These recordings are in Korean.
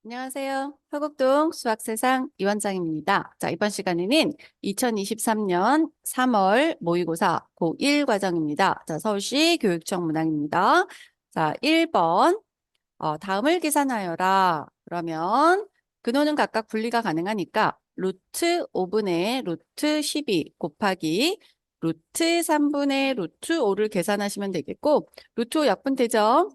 안녕하세요. 화곡동 수학세상 이원장입니다. 자, 이번 시간에는 2023년 3월 모의고사 고1 과정입니다. 자, 서울시 교육청 문항입니다. 자, 1번, 다음을 계산하여라. 그러면 근호는 각각 분리가 가능하니까 루트 5분의 루트 12 곱하기 루트 3분의 루트 5를 계산하시면 되겠고, 루트 5 약분되죠?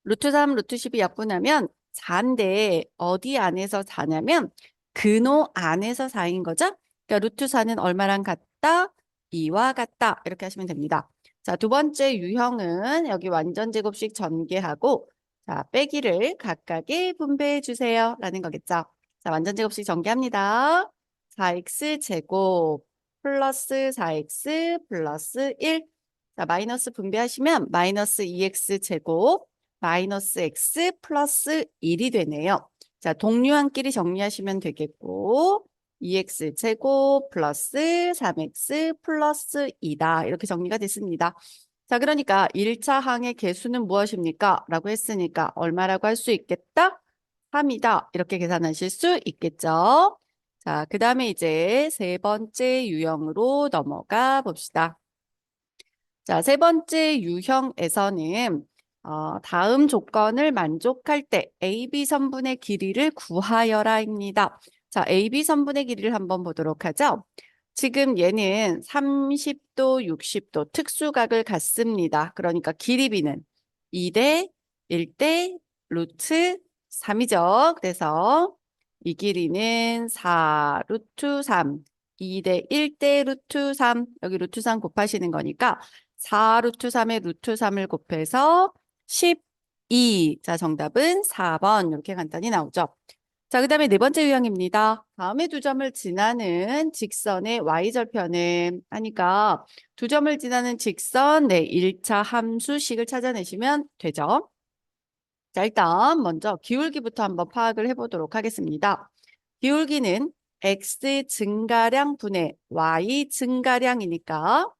루트 3, 루트 12 약분하면 4인데 어디 안에서 4냐면 근호 안에서 4인 거죠. 그러니까 루트 4는 얼마랑 같다? 2와 같다. 이렇게 하시면 됩니다. 자, 두 번째 유형은 여기 완전 제곱식 전개하고 자, 빼기를 각각에 분배해 주세요. 라는 거겠죠. 자, 완전 제곱식 전개합니다. 4x 제곱 플러스 4x 플러스 1. 자, 마이너스 분배하시면 마이너스 2x 제곱 마이너스 x 플러스 1이 되네요. 자, 동류항끼리 정리하시면 되겠고 2x 제곱 플러스 3x 플러스 2다. 이렇게 정리가 됐습니다. 자, 그러니까 1차 항의 개수는 무엇입니까? 라고 했으니까 얼마라고 할 수 있겠다? 3이다. 이렇게 계산하실 수 있겠죠? 자, 그 다음에 이제 세 번째 유형으로 넘어가 봅시다. 자, 세 번째 유형에서는 다음 조건을 만족할 때 AB 선분의 길이를 구하여라입니다. 자, AB 선분의 길이를 한번 보도록 하죠. 지금 얘는 30도, 60도 특수각을 갖습니다. 그러니까 길이비는 2대 1대 루트 3이죠. 그래서 이 길이는 4 루트 3, 2대 1대 루트 3, 여기 루트 3 곱하시는 거니까 4 루트 3에 루트 3을 곱해서 12. 자, 정답은 4번. 이렇게 간단히 나오죠. 자, 그 다음에 네 번째 유형입니다. 다음에 두 점을 지나는 직선의 y절편은 하니까 두 점을 지나는 직선 네 1차 함수식을 찾아내시면 되죠. 자, 일단 먼저 기울기부터 한번 파악을 해보도록 하겠습니다. 기울기는 x 증가량 분의 y 증가량이니까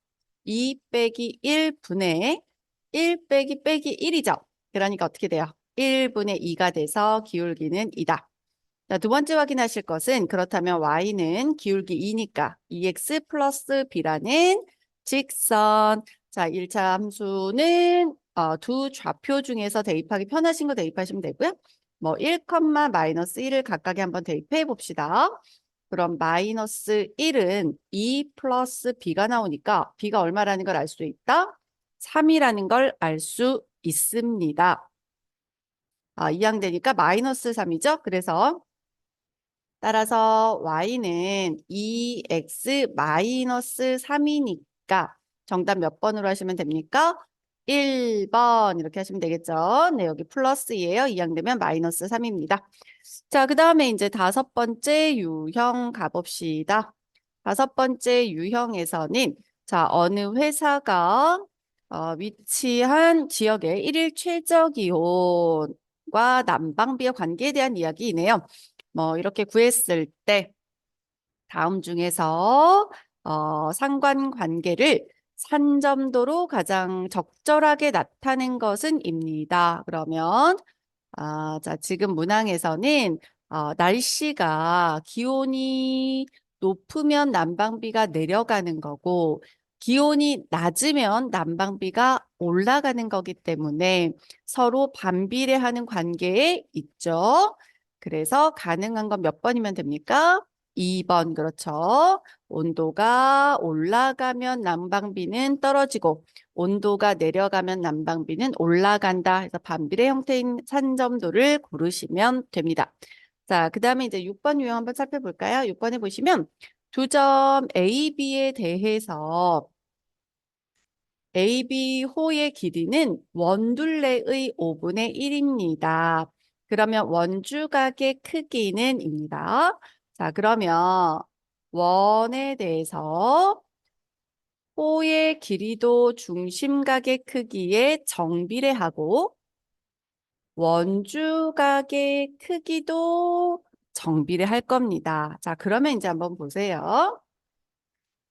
2 빼기 1 분의 1 빼기 빼기 1이죠. 그러니까 어떻게 돼요? 1분의 2가 돼서 기울기는 2다. 자, 두 번째 확인하실 것은 그렇다면 y는 기울기 2니까 2x 플러스 b라는 직선. 자, 1차 함수는 두 좌표 중에서 대입하기 편하신 거 대입하시면 되고요. 뭐 1, 마이너스 1을 각각에 한번 대입해 봅시다. 그럼 마이너스 1은 2 플러스 b가 나오니까 b가 얼마라는 걸 알 수 있다? 3이라는 걸 알 수 있습니다. 이항되니까 마이너스 3이죠. 그래서 따라서 y는 2x 마이너스 3이니까 정답 몇 번으로 하시면 됩니까? 1번 이렇게 하시면 되겠죠. 네, 여기 플러스예요. 이항되면 마이너스 3입니다. 자, 그 다음에 이제 다섯 번째 유형 가봅시다. 다섯 번째 유형에서는 자, 어느 회사가 위치한 지역의 일일 최저 기온과 난방비의 관계에 대한 이야기이네요. 뭐 이렇게 구했을 때 다음 중에서 상관관계를 산점도로 가장 적절하게 나타낸 것은입니다. 그러면 자, 지금 문항에서는 날씨가 기온이 높으면 난방비가 내려가는 거고 기온이 낮으면 난방비가 올라가는 거기 때문에 서로 반비례하는 관계에 있죠. 그래서 가능한 건 몇 번이면 됩니까? 2번, 그렇죠. 온도가 올라가면 난방비는 떨어지고 온도가 내려가면 난방비는 올라간다 해서 반비례 형태인 산점도를 고르시면 됩니다. 자, 그 다음에 이제 6번 유형 한번 살펴볼까요? 6번에 보시면 두 점 A, B에 대해서 A, B 호의 길이는 원둘레의 5분의 1입니다. 그러면 원주각의 크기는입니다. 자, 그러면 원에 대해서 호의 길이도 중심각의 크기에 정비례하고 원주각의 크기도 정비례할 겁니다. 자, 그러면 이제 한번 보세요.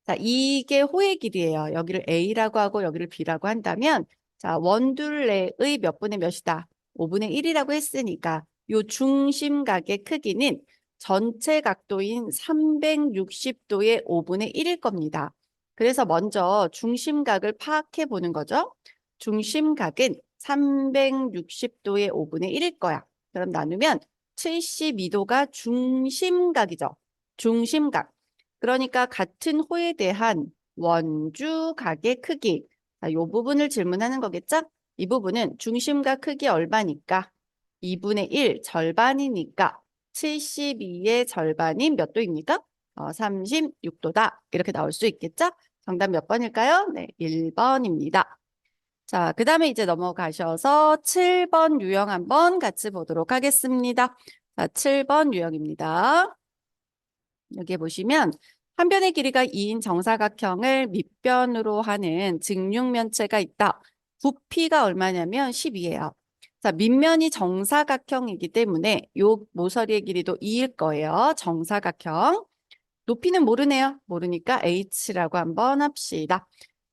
자, 이게 호의 길이에요. 여기를 A라고 하고 여기를 B라고 한다면 자, 원둘레의 몇 분의 몇이다? 5분의 1이라고 했으니까 요 중심각의 크기는 전체 각도인 360도의 5분의 1일 겁니다. 그래서 먼저 중심각을 파악해 보는 거죠. 중심각은 360도의 5분의 1일 거야. 그럼 나누면 72도가 중심각이죠. 중심각. 그러니까 같은 호에 대한 원주각의 크기. 자, 이 부분을 질문하는 거겠죠? 이 부분은 중심각 크기 얼마니까 2분의 1 절반이니까 72의 절반이 몇 도입니까? 36도다. 이렇게 나올 수 있겠죠? 정답 몇 번일까요? 네, 1번입니다. 자, 그 다음에 이제 넘어가셔서 7번 유형 한번 같이 보도록 하겠습니다. 자, 7번 유형입니다. 여기 보시면 한 변의 길이가 2인 정사각형을 밑변으로 하는 직육면체가 있다. 부피가 얼마냐면 10이에요. 자, 밑면이 정사각형이기 때문에 요 모서리의 길이도 2일 거예요. 정사각형. 높이는 모르네요. 모르니까 H라고 한번 합시다.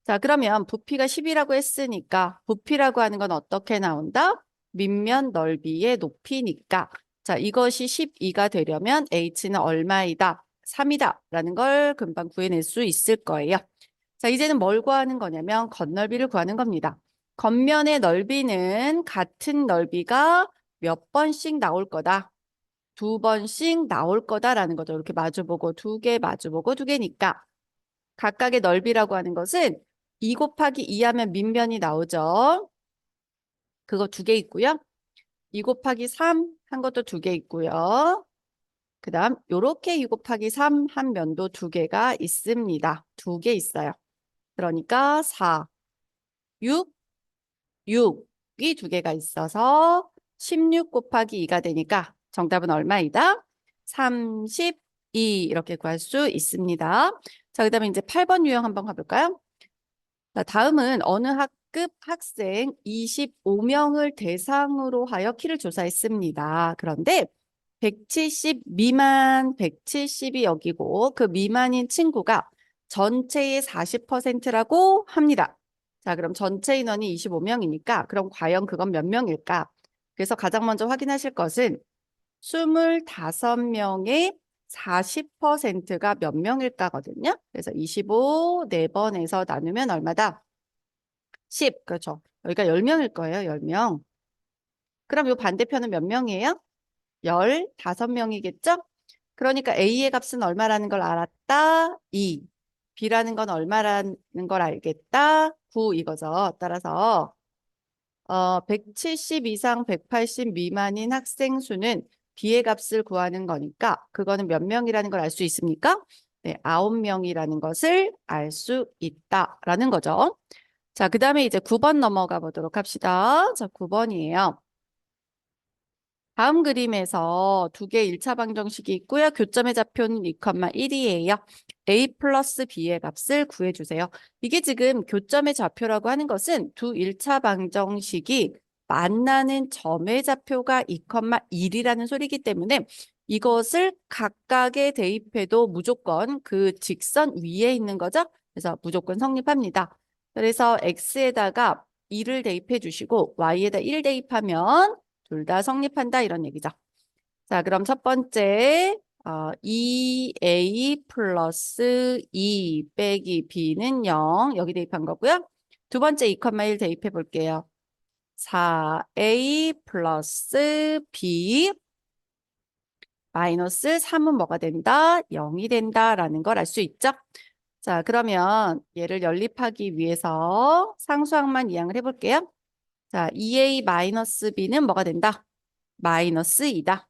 자, 그러면 부피가 10이라고 했으니까 부피라고 하는 건 어떻게 나온다? 밑면 넓이의 높이니까. 자, 이것이 12가 되려면 H는 얼마이다? 3이다. 라는 걸 금방 구해낼 수 있을 거예요. 자, 이제는 뭘 구하는 거냐면 겉넓이를 구하는 겁니다. 겉면의 넓이는 같은 넓이가 몇 번씩 나올 거다. 2번씩 나올 거다라는 거죠. 이렇게 마주보고 2개 마주보고 2개니까 각각의 넓이라고 하는 것은 2 곱하기 2 하면 밑면이 나오죠. 그거 2개 있고요. 2 곱하기 3 한 것도 2개 있고요. 그 다음 요렇게 2 곱하기 3 한 면도 2개가 있습니다. 2개 있어요. 그러니까 4, 6, 6이 2개가 있어서 16 곱하기 2가 되니까 정답은 얼마이다? 32 이렇게 구할 수 있습니다. 자, 그 다음에 이제 8번 유형 한번 가볼까요? 자, 다음은 어느 학급 학생 25명을 대상으로 하여 키를 조사했습니다. 그런데 170 미만 170이 여기고 그 미만인 친구가 전체의 40%라고 합니다. 자, 그럼 전체 인원이 25명이니까 그럼 과연 그건 몇 명일까? 그래서 가장 먼저 확인하실 것은 25명의 40%가 몇 명일까거든요. 그래서 25 4번에서 나누면 얼마다? 10. 그렇죠. 여기가 10명일 거예요. 10명. 그럼 이 반대편은 몇 명이에요? 15명이겠죠? 그러니까 A의 값은 얼마라는 걸 알았다. 2. B라는 건 얼마라는 걸 알겠다. 9 이거죠. 따라서 170 이상 180 미만인 학생 수는 B의 값을 구하는 거니까 그거는 몇 명이라는 걸 알 수 있습니까? 네, 9명이라는 것을 알 수 있다라는 거죠. 자, 그 다음에 이제 9번 넘어가 보도록 합시다. 자, 9번이에요. 다음 그림에서 2개의 1차 방정식이 있고요. 교점의 좌표는 2,1이에요. A 플러스 B의 값을 구해주세요. 이게 지금 교점의 좌표라고 하는 것은 두 1차 방정식이 만나는 점의 좌표가 2,1이라는 소리이기 때문에 이것을 각각에 대입해도 무조건 그 직선 위에 있는 거죠. 그래서 무조건 성립합니다. 그래서 X에다가 2를 대입해 주시고 Y에다 1 대입하면 둘 다 성립한다 이런 얘기죠. 자, 그럼 첫 번째 2A 플러스 2 빼기 B는 0 여기 대입한 거고요. 두 번째 2,1 대입해 볼게요. 4A 플러스 B 마이너스 3은 뭐가 된다? 0이 된다라는 걸 알 수 있죠? 자, 그러면 얘를 연립하기 위해서 상수항만 이항을 해볼게요. 자, 2A 마이너스 B는 뭐가 된다? 마이너스 2다.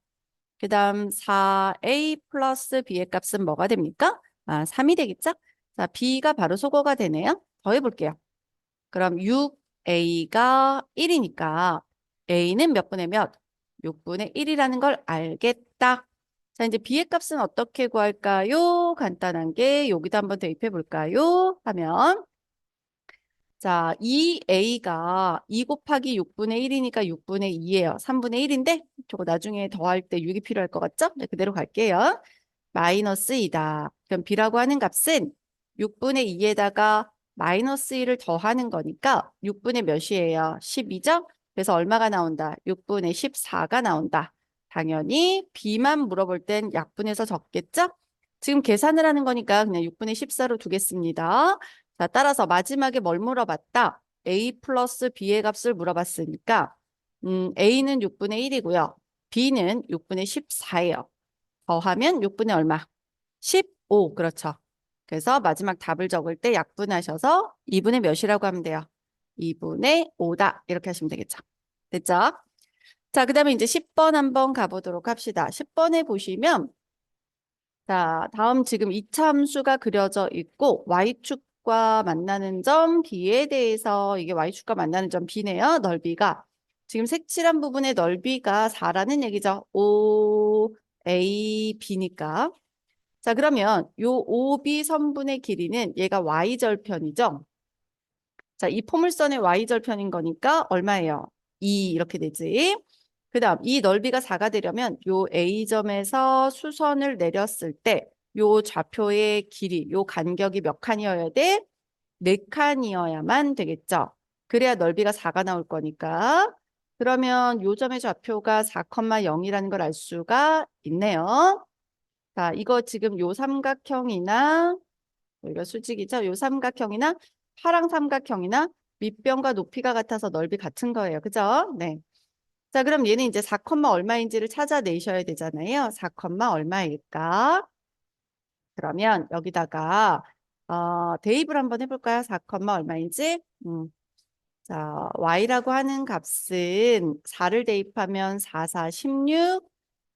그 다음 4A 플러스 B의 값은 뭐가 됩니까? 3이 되겠죠? 자, B가 바로 소거가 되네요. 더해볼게요. 그럼 6A가 1이니까 A는 몇 분의 몇? 6분의 1이라는 걸 알겠다. 자, 이제 B의 값은 어떻게 구할까요? 간단한 게 여기다 한번 대입해 볼까요? 하면 자, 2A가 2 곱하기 6분의 1이니까 6분의 2예요. 3분의 1인데 저거 나중에 더할 때 6이 필요할 것 같죠? 네, 그대로 갈게요. 마이너스 2다. 그럼 B라고 하는 값은 6분의 2에다가 마이너스 1을 더하는 거니까 6분의 몇이에요? 12죠? 그래서 얼마가 나온다? 6분의 14가 나온다. 당연히 B만 물어볼 땐 약분해서 적겠죠? 지금 계산을 하는 거니까 그냥 6분의 14로 두겠습니다. 자, 따라서 마지막에 뭘 물어봤다? A 플러스 B의 값을 물어봤으니까 A는 6분의 1이고요. B는 6분의 14예요. 더하면 6분의 얼마? 15. 그렇죠. 그래서 마지막 답을 적을 때 약분하셔서 2분의 몇이라고 하면 돼요. 2분의 5다. 이렇게 하시면 되겠죠. 됐죠? 자, 그 다음에 이제 10번 한번 가보도록 합시다. 10번에 보시면 자, 다음 지금 이차 함수가 그려져 있고 y축과 만나는 점 B에 대해서 이게 y축과 만나는 점 B네요. 넓이가. 지금 색칠한 부분의 넓이가 4라는 얘기죠. OAB니까. 자, 그러면 요 OB 선분의 길이는 얘가 y절편이죠. 자, 이 포물선의 y절편인 거니까 얼마예요? 2 이렇게 되지. 그 다음 이 넓이가 4가 되려면 요 A점에서 수선을 내렸을 때 요 좌표의 길이, 요 간격이 몇 칸이어야 돼? 4칸이어야만 되겠죠. 그래야 넓이가 4가 나올 거니까. 그러면 요 점의 좌표가 4,0이라는 걸 알 수가 있네요. 자, 이거 지금 요 삼각형이나 여기가 수직이죠. 요 삼각형이나 파랑 삼각형이나 밑변과 높이가 같아서 넓이 같은 거예요. 그죠? 네. 자, 그럼 얘는 이제 4, 얼마인지를 찾아내셔야 되잖아요. 4, 얼마일까? 그러면 여기다가 대입을 한번 해볼까요? 4, 얼마인지? 자, y라고 하는 값은 4를 대입하면 4, 4, 16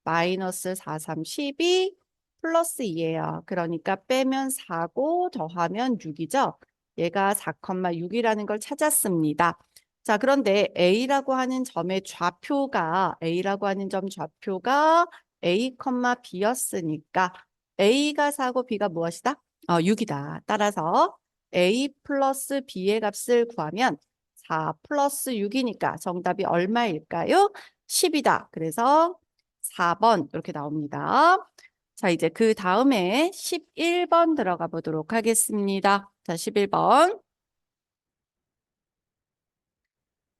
마이너스 4, 3, 12 플러스 2예요. 그러니까 빼면 4고 더하면 6이죠. 얘가 4,6이라는 걸 찾았습니다. 자, 그런데 A라고 하는 점의 좌표가 A라고 하는 점 좌표가 A, B였으니까 A가 4고 B가 무엇이다? 6이다. 따라서 A 플러스 B의 값을 구하면 4 플러스 6이니까 정답이 얼마일까요? 10이다. 그래서 4번 이렇게 나옵니다. 자, 이제 그 다음에 11번 들어가 보도록 하겠습니다. 자, 11번.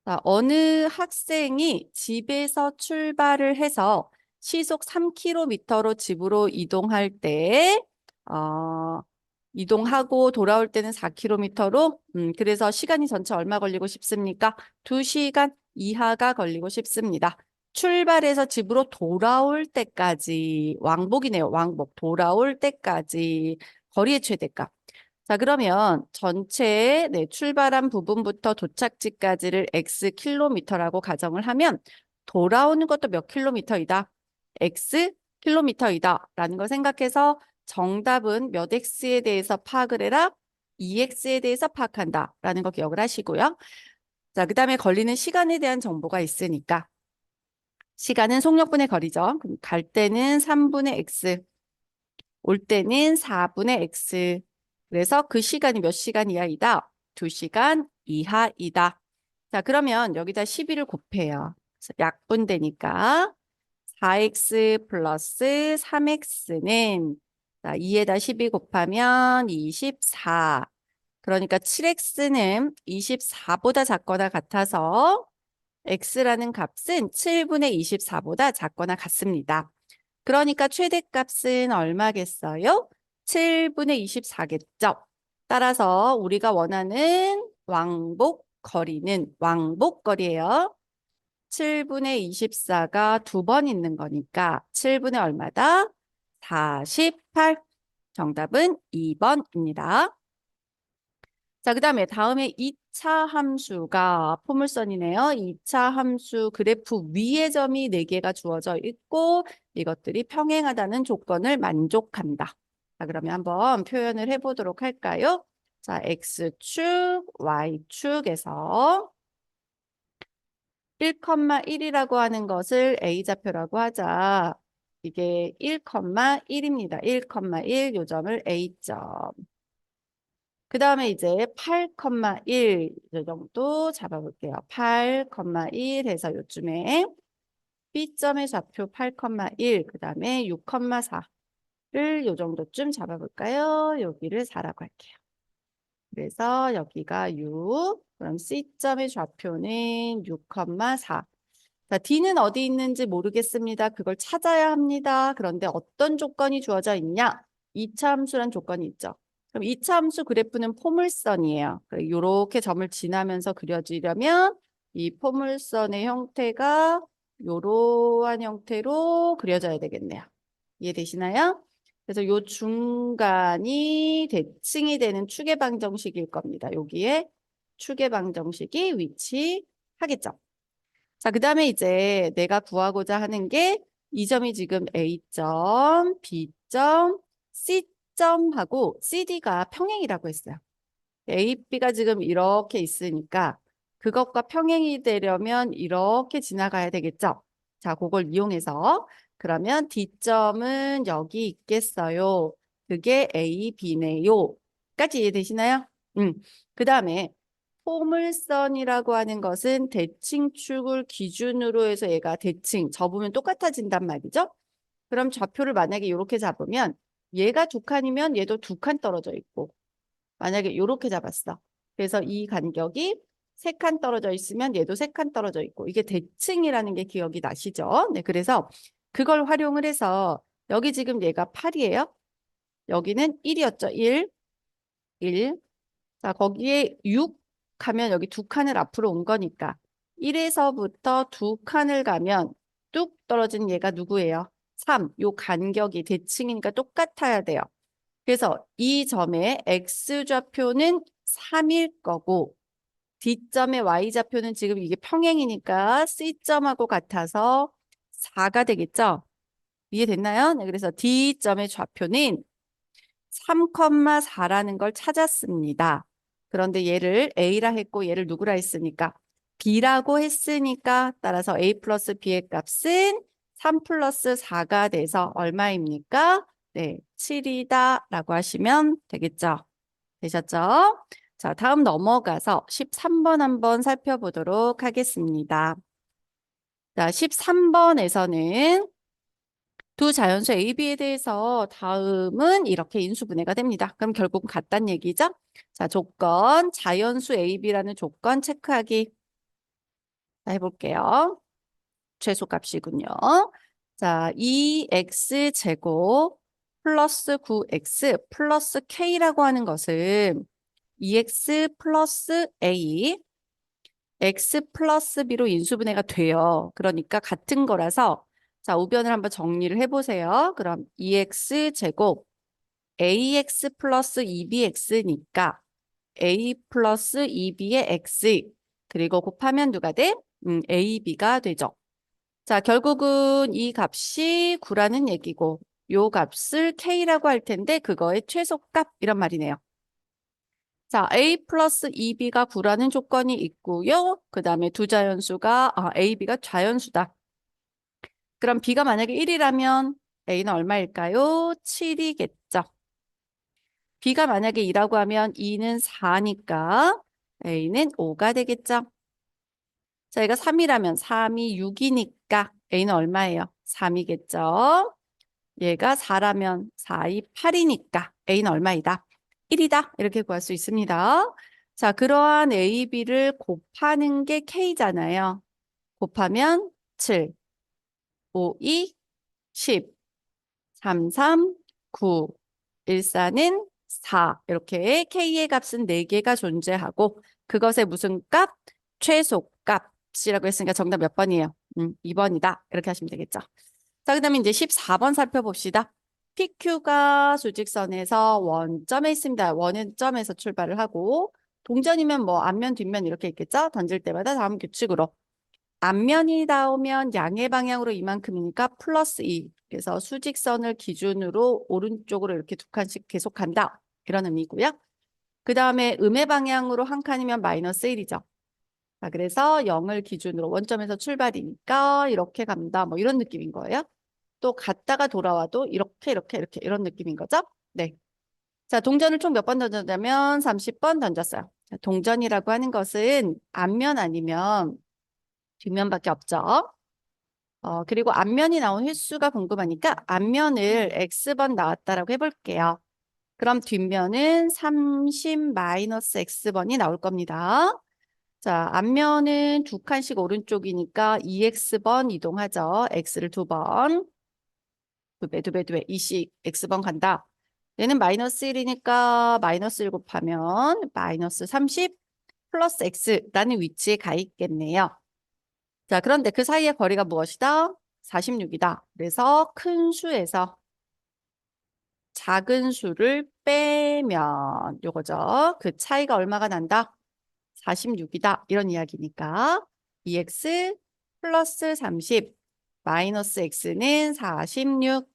자, 어느 학생이 집에서 출발을 해서 시속 3km로 집으로 이동할 때, 이동하고 돌아올 때는 4km로, 그래서 시간이 전체 얼마 걸리고 싶습니까? 2시간 이하가 걸리고 싶습니다. 출발해서 집으로 돌아올 때까지, 왕복이네요. 왕복. 돌아올 때까지 거리의 최대값. 자, 그러면 전체 네, 출발한 부분부터 도착지까지를 x 킬로미터라고 가정을 하면 돌아오는 것도 몇 킬로미터이다? x 킬로미터이다 라는 걸 생각해서 정답은 몇 x에 대해서 파악을 해라? 2x에 대해서 파악한다 라는 거 기억을 하시고요. 자, 그 다음에 걸리는 시간에 대한 정보가 있으니까 시간은 속력분의 거리죠. 그럼 갈 때는 3분의 x, 올 때는 4분의 x. 그래서 그 시간이 몇 시간 이하이다? 2시간 이하이다. 자, 그러면 여기다 12를 곱해요. 그래서 약분되니까 4x 플러스 3x는 자, 2에다 12 곱하면 24. 그러니까 7x는 24보다 작거나 같아서 x라는 값은 7분의 24보다 작거나 같습니다. 그러니까 최대값은 얼마겠어요? 7분의 24겠죠. 따라서 우리가 원하는 왕복 거리는 왕복거리예요. 7분의 24가 2번 있는 거니까 7분의 얼마다? 48. 정답은 2번입니다. 자, 그 다음에 2차 함수가 포물선이네요. 2차 함수 그래프 위의 점이 4개가 주어져 있고 이것들이 평행하다는 조건을 만족한다. 자, 그러면 한번 표현을 해보도록 할까요? 자, X축, Y축에서 1,1이라고 하는 것을 A좌표라고 하자. 이게 1,1입니다. 1,1 요점을 A점. 그 다음에 이제 8,1 이 정도 잡아볼게요. 8,1 해서 요쯤에 B점의 좌표 8,1 그 다음에 6,4를 요 정도쯤 잡아볼까요? 여기를 4라고 할게요. 그래서 여기가 6 그럼 C점의 좌표는 6,4 자, D는 어디 있는지 모르겠습니다. 그걸 찾아야 합니다. 그런데 어떤 조건이 주어져 있냐? 이차 함수란 조건이 있죠. 그럼 이차 함수 그래프는 포물선이에요. 이렇게 점을 지나면서 그려지려면 이 포물선의 형태가 이러한 형태로 그려져야 되겠네요. 이해되시나요? 그래서 요 중간이 대칭이 되는 추계방정식일 겁니다. 여기에 추계방정식이 위치하겠죠. 자, 그 다음에 이제 내가 구하고자 하는 게 이 점이 지금 A점, B점, C점하고 CD가 평행이라고 했어요. A, B가 지금 이렇게 있으니까 그것과 평행이 되려면 이렇게 지나가야 되겠죠. 자, 그걸 이용해서 그러면 D점은 여기 있겠어요. 그게 A, B네요. 까지 이해되시나요? 그 다음에 포물선이라고 하는 것은 대칭축을 기준으로 해서 얘가 대칭, 접으면 똑같아진단 말이죠. 그럼 좌표를 만약에 이렇게 잡으면 얘가 두 칸이면 얘도 두 칸 떨어져 있고 만약에 이렇게 잡았어. 그래서 이 간격이 세 칸 떨어져 있으면 얘도 세 칸 떨어져 있고 이게 대칭이라는 게 기억이 나시죠? 네, 그래서 그걸 활용을 해서 여기 지금 얘가 8이에요. 여기는 1이었죠. 1. 자, 거기에 6 가면 여기 두 칸을 앞으로 온 거니까 1에서부터 두 칸을 가면 뚝 떨어진 얘가 누구예요? 3. 요 간격이 대칭이니까 똑같아야 돼요. 그래서 이 점의 x좌표는 3일 거고 D점의 y좌표는 지금 이게 평행이니까 C점하고 같아서 4가 되겠죠? 이해됐나요? 네, 그래서 D점의 좌표는 3,4라는 걸 찾았습니다. 그런데 얘를 A라 했고 얘를 누구라 했으니까 B라고 했으니까 따라서 A 플러스 B의 값은 3 플러스 4가 돼서 얼마입니까? 네, 7이다 라고 하시면 되겠죠. 되셨죠? 자, 다음 넘어가서 13번 한번 살펴보도록 하겠습니다. 자, 13번에서는 두 자연수 A, B에 대해서 다음은 이렇게 인수분해가 됩니다. 그럼 결국 같단 얘기죠? 자, 조건, 자연수 A, B라는 조건 체크하기. 자, 해볼게요. 최소값이군요. 자, 2x 제곱 플러스 9x 플러스 k라고 하는 것은 2x 플러스 a, x 플러스 b로 인수분해가 돼요. 그러니까 같은 거라서 자, 우변을 한번 정리를 해보세요. 그럼 2x 제곱 ax 플러스 2bx니까 a 플러스 2b의 x 그리고 곱하면 누가 돼? ab가 되죠. 자, 결국은 이 값이 9라는 얘기고 요 값을 k라고 할 텐데 그거의 최소값 이런 말이네요. 자, a 플러스 2b가 9라는 조건이 있고요. 그 다음에 두 자연수가 a, b가 자연수다. 그럼 b가 만약에 1이라면 a는 얼마일까요? 7이겠죠. b가 만약에 2라고 하면 2는 4니까 a는 5가 되겠죠. 자, 얘가 3이라면 3이 6이니까 a는 얼마예요? 3이겠죠. 얘가 4라면 4이 8이니까 a는 얼마이다? 1이다. 이렇게 구할 수 있습니다. 자, 그러한 a, b를 곱하는 게 k잖아요. 곱하면 7, 5, 2, 10, 3, 3, 9, 1, 4는 4. 이렇게 k의 값은 4개가 존재하고 그것의 무슨 값? 최소값이라고 했으니까 정답 몇 번이에요? 2번이다. 이렇게 하시면 되겠죠. 자, 그 다음에 이제 14번 살펴봅시다. PQ가 수직선에서 원점에 있습니다. 원점에서 출발을 하고 동전이면 뭐 앞면, 뒷면 이렇게 있겠죠? 던질 때마다 다음 규칙으로. 앞면이 나오면 양의 방향으로 이만큼이니까 플러스 2. 그래서 수직선을 기준으로 오른쪽으로 이렇게 두 칸씩 계속 간다. 이런 의미고요. 그 다음에 음의 방향으로 한 칸이면 마이너스 1이죠. 자, 그래서 0을 기준으로 원점에서 출발이니까 이렇게 간다. 뭐 이런 느낌인 거예요. 또 갔다가 돌아와도 이렇게 이런 느낌인 거죠. 네. 자, 동전을 총 몇 번 던졌냐면 30번 던졌어요. 자, 동전이라고 하는 것은 앞면 아니면 뒷면밖에 없죠. 그리고 앞면이 나온 횟수가 궁금하니까 앞면을 X번 나왔다라고 해볼게요. 그럼 뒷면은 30 마이너스 X번이 나올 겁니다. 자, 앞면은 두 칸씩 오른쪽이니까 2x번 이동하죠. x를 두 번. 두 배. 2씩 x번 간다. 얘는 마이너스 1이니까 마이너스 1 곱하면 마이너스 30 플러스 x라는 위치에 가 있겠네요. 자, 그런데 그 사이의 거리가 무엇이다? 46이다. 그래서 큰 수에서 작은 수를 빼면 요거죠. 그 차이가 얼마가 난다? 46이다. 이런 이야기니까 2x 플러스 30 마이너스 x는 46.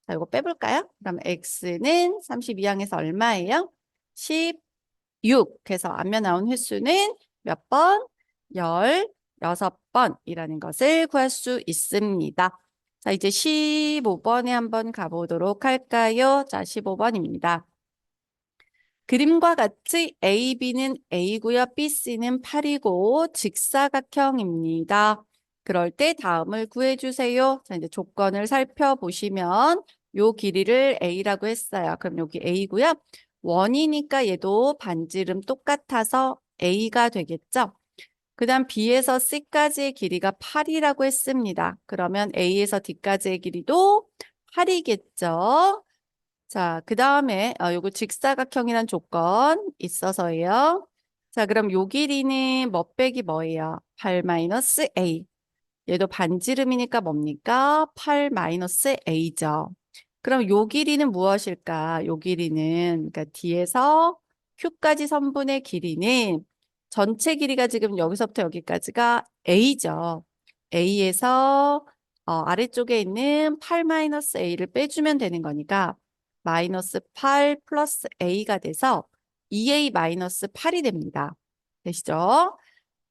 자, 이거 빼볼까요? 그럼 x는 32항에서 얼마예요? 16. 그래서 앞면 나온 횟수는 몇 번? 16번이라는 것을 구할 수 있습니다. 자, 이제 15번에 한번 가보도록 할까요? 자, 15번입니다. 그림과 같이 AB는 A고요. BC는 8이고 직사각형입니다. 그럴 때 다음을 구해주세요. 자, 이제 조건을 살펴보시면 요 길이를 A라고 했어요. 그럼 여기 A고요. 원이니까 얘도 반지름 똑같아서 A가 되겠죠. 그 다음 B에서 C까지의 길이가 8이라고 했습니다. 그러면 A에서 D까지의 길이도 8이겠죠. 자, 그 다음에 요거 직사각형이란 조건 있어서예요. 자, 그럼 요 길이는 뭐 빼기 뭐예요? 8 마이너스 A. 얘도 반지름이니까 뭡니까? 8 마이너스 A죠. 그럼 요 길이는 무엇일까? 요 길이는 그러니까 D에서 Q까지 선분의 길이는 전체 길이가 지금 여기서부터 여기까지가 A죠. A에서 아래쪽에 있는 8 마이너스 A를 빼주면 되는 거니까 마이너스 8 플러스 A가 돼서 2A 마이너스 8이 됩니다. 되시죠?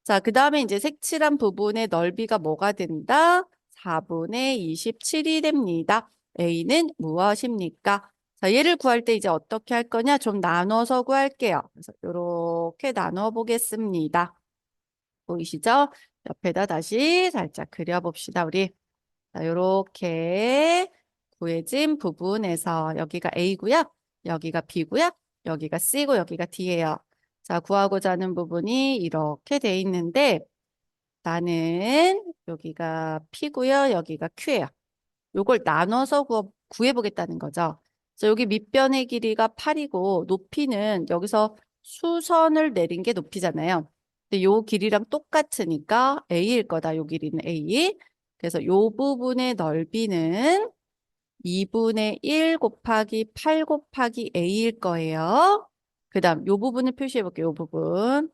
자, 그 다음에 이제 색칠한 부분의 넓이가 뭐가 된다? 4분의 27이 됩니다. A는 무엇입니까? 자, 얘를 구할 때 이제 어떻게 할 거냐? 좀 나눠서 구할게요. 그래서 이렇게 나눠 보겠습니다. 보이시죠? 옆에다 다시 살짝 그려봅시다, 우리. 자, 요렇게 구해진 부분에서 여기가 A고요. 여기가 B고요. 여기가 C고 여기가 D예요. 자, 구하고자 하는 부분이 이렇게 돼 있는데 나는 여기가 P고요. 여기가 Q예요. 요걸 나눠서 구해보겠다는 거죠. 자, 여기 밑변의 길이가 8이고 높이는 여기서 수선을 내린 게 높이잖아요. 근데 요 길이랑 똑같으니까 A일 거다. 요 길이는 A. 그래서 요 부분의 넓이는 2분의 1 곱하기 8 곱하기 A일 거예요. 그 다음 요 부분을 표시해 볼게요. 요 부분.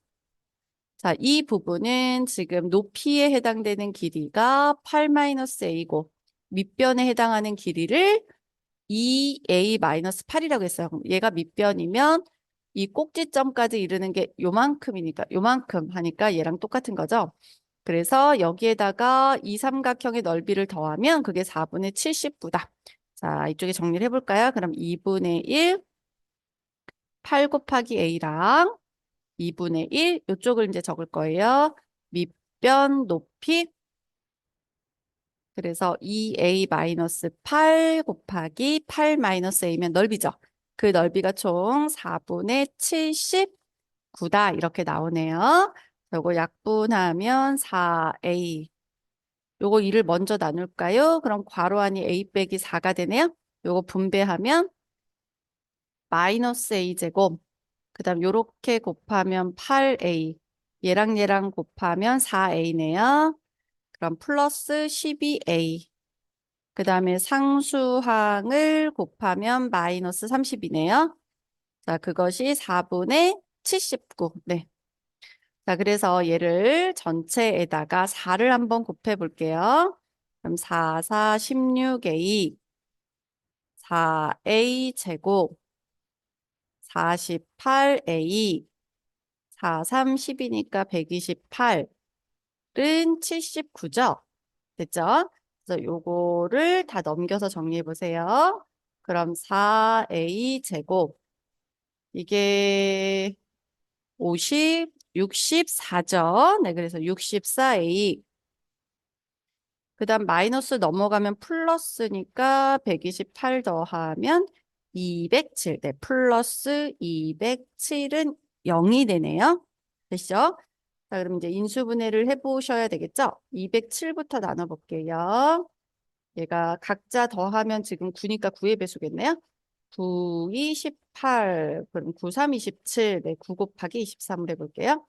자, 이 부분은 지금 높이에 해당되는 길이가 8-A고 밑변에 해당하는 길이를 2A-8이라고 했어요. 그럼 얘가 밑변이면 이 꼭지점까지 이르는 게 요만큼이니까 요만큼 하니까 얘랑 똑같은 거죠. 그래서 여기에다가 이 삼각형의 넓이를 더하면 그게 4분의 79다. 자, 이쪽에 정리를 해볼까요? 그럼 2분의 1, 8 곱하기 A랑 2분의 1, 이쪽을 이제 적을 거예요. 밑변 높이, 그래서 2A-8 곱하기 8-A면 넓이죠. 그 넓이가 총 4분의 79다. 이렇게 나오네요. 요거 약분하면 4A. 요거 2를 먼저 나눌까요? 그럼 괄호 안이 A 빼기 4가 되네요. 요거 분배하면 마이너스 A제곱. 그 다음 요렇게 곱하면 8A. 얘랑 곱하면 4A네요. 그럼 플러스 12A. 그 다음에 상수항을 곱하면 마이너스 30이네요. 자, 그것이 4분의 79. 네. 자, 그래서 얘를 전체에다가 4를 한번 곱해 볼게요. 그럼 4, 4, 16A, 4A 제곱, 48A, 4, 3, 10이니까 128은 79죠? 됐죠? 그래서 요거를 다 넘겨서 정리해 보세요. 그럼 4A 제곱, 이게 50, 64죠? 네, 그래서 64A. 그 다음 마이너스 넘어가면 플러스니까 128 더하면 207. 네, 플러스 207은 0이 되네요. 되시죠? 자, 그럼 이제 인수분해를 해보셔야 되겠죠? 207부터 나눠볼게요. 얘가 각자 더하면 지금 9니까 9의 배수겠네요. 9, 2, 18, 그럼 9, 3, 27, 네, 9 곱하기 23을 해볼게요.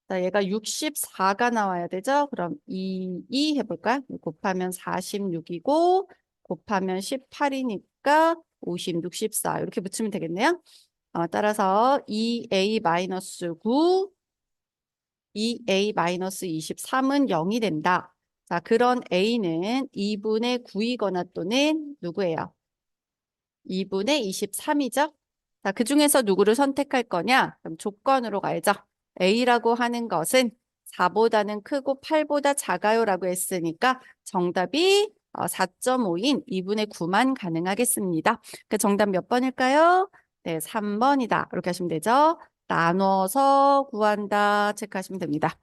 자, 얘가 64가 나와야 되죠? 그럼 2 해볼까요? 곱하면 46이고, 곱하면 18이니까 50, 64 이렇게 붙이면 되겠네요. 따라서 2a-9, 2a-23은 0이 된다. 자, 그런 a는 2분의 9이거나 또는 누구예요? 2분의 23이죠? 자, 그 중에서 누구를 선택할 거냐? 그럼 조건으로 가야죠. a라고 하는 것은 4보다는 크고 8보다 작아요라고 했으니까 정답이 4.5인 2분의 9만 가능하겠습니다. 그 정답 몇 번일까요? 네, 3번이다. 이렇게 하시면 되죠. 나눠서 구한다. 체크하시면 됩니다.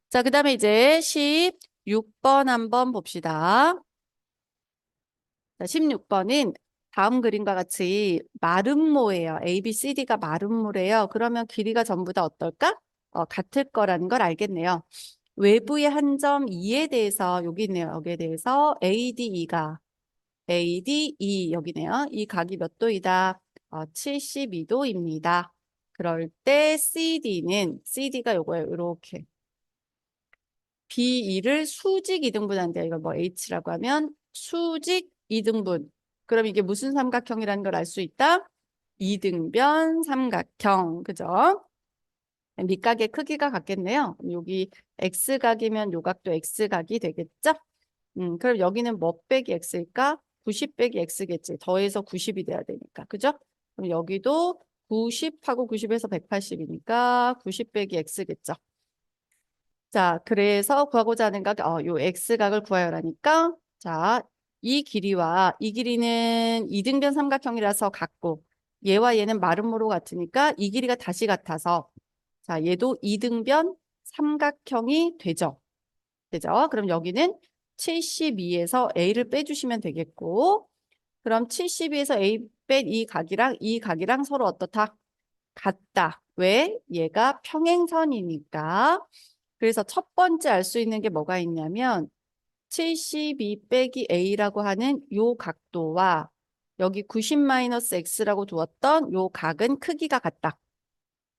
자, 그 다음에 이제 16번 한번 봅시다. 자, 16번은 다음 그림과 같이 마름모예요. A, B, C, D가 마름모래요. 그러면 길이가 전부 다 어떨까? 같을 거라는 걸 알겠네요. 외부의 한 점 2에 대해서 여기 있네요. 여기에 대해서 ADE가 ADE 여기네요. 이 각이 몇 도이다? 72도입니다. 그럴 때 CD가 요거예요. 이렇게 B2를 수직 이등분한대요. 이걸 뭐 H라고 하면 수직 이등분. 그럼 이게 무슨 삼각형이라는 걸 알 수 있다? 이등변 삼각형. 그죠? 밑각의 크기가 같겠네요. 여기 X각이면 요 각도 X각이 되겠죠? 그럼 여기는 뭐 빼기 X일까? 90 빼기 X겠지. 더해서 90이 돼야 되니까. 그죠? 그럼 여기도 90하고 90에서 180이니까 90 빼기 X겠죠. 자, 그래서 구하고자 하는 각, 요 X각을 구하여라니까. 자, 이 길이와 이 길이는 이등변 삼각형이라서 같고, 얘와 얘는 마름모로 같으니까 이 길이가 다시 같아서, 자, 얘도 이등변 삼각형이 되죠. 되죠? 그럼 여기는 72에서 A를 빼주시면 되겠고, 그럼 72에서 A 뺀 이 각이랑 서로 어떻다? 같다. 왜? 얘가 평행선이니까. 그래서 첫 번째 알 수 있는 게 뭐가 있냐면 72 빼기 A라고 하는 요 각도와 여기 90-X라고 두었던 요 각은 크기가 같다.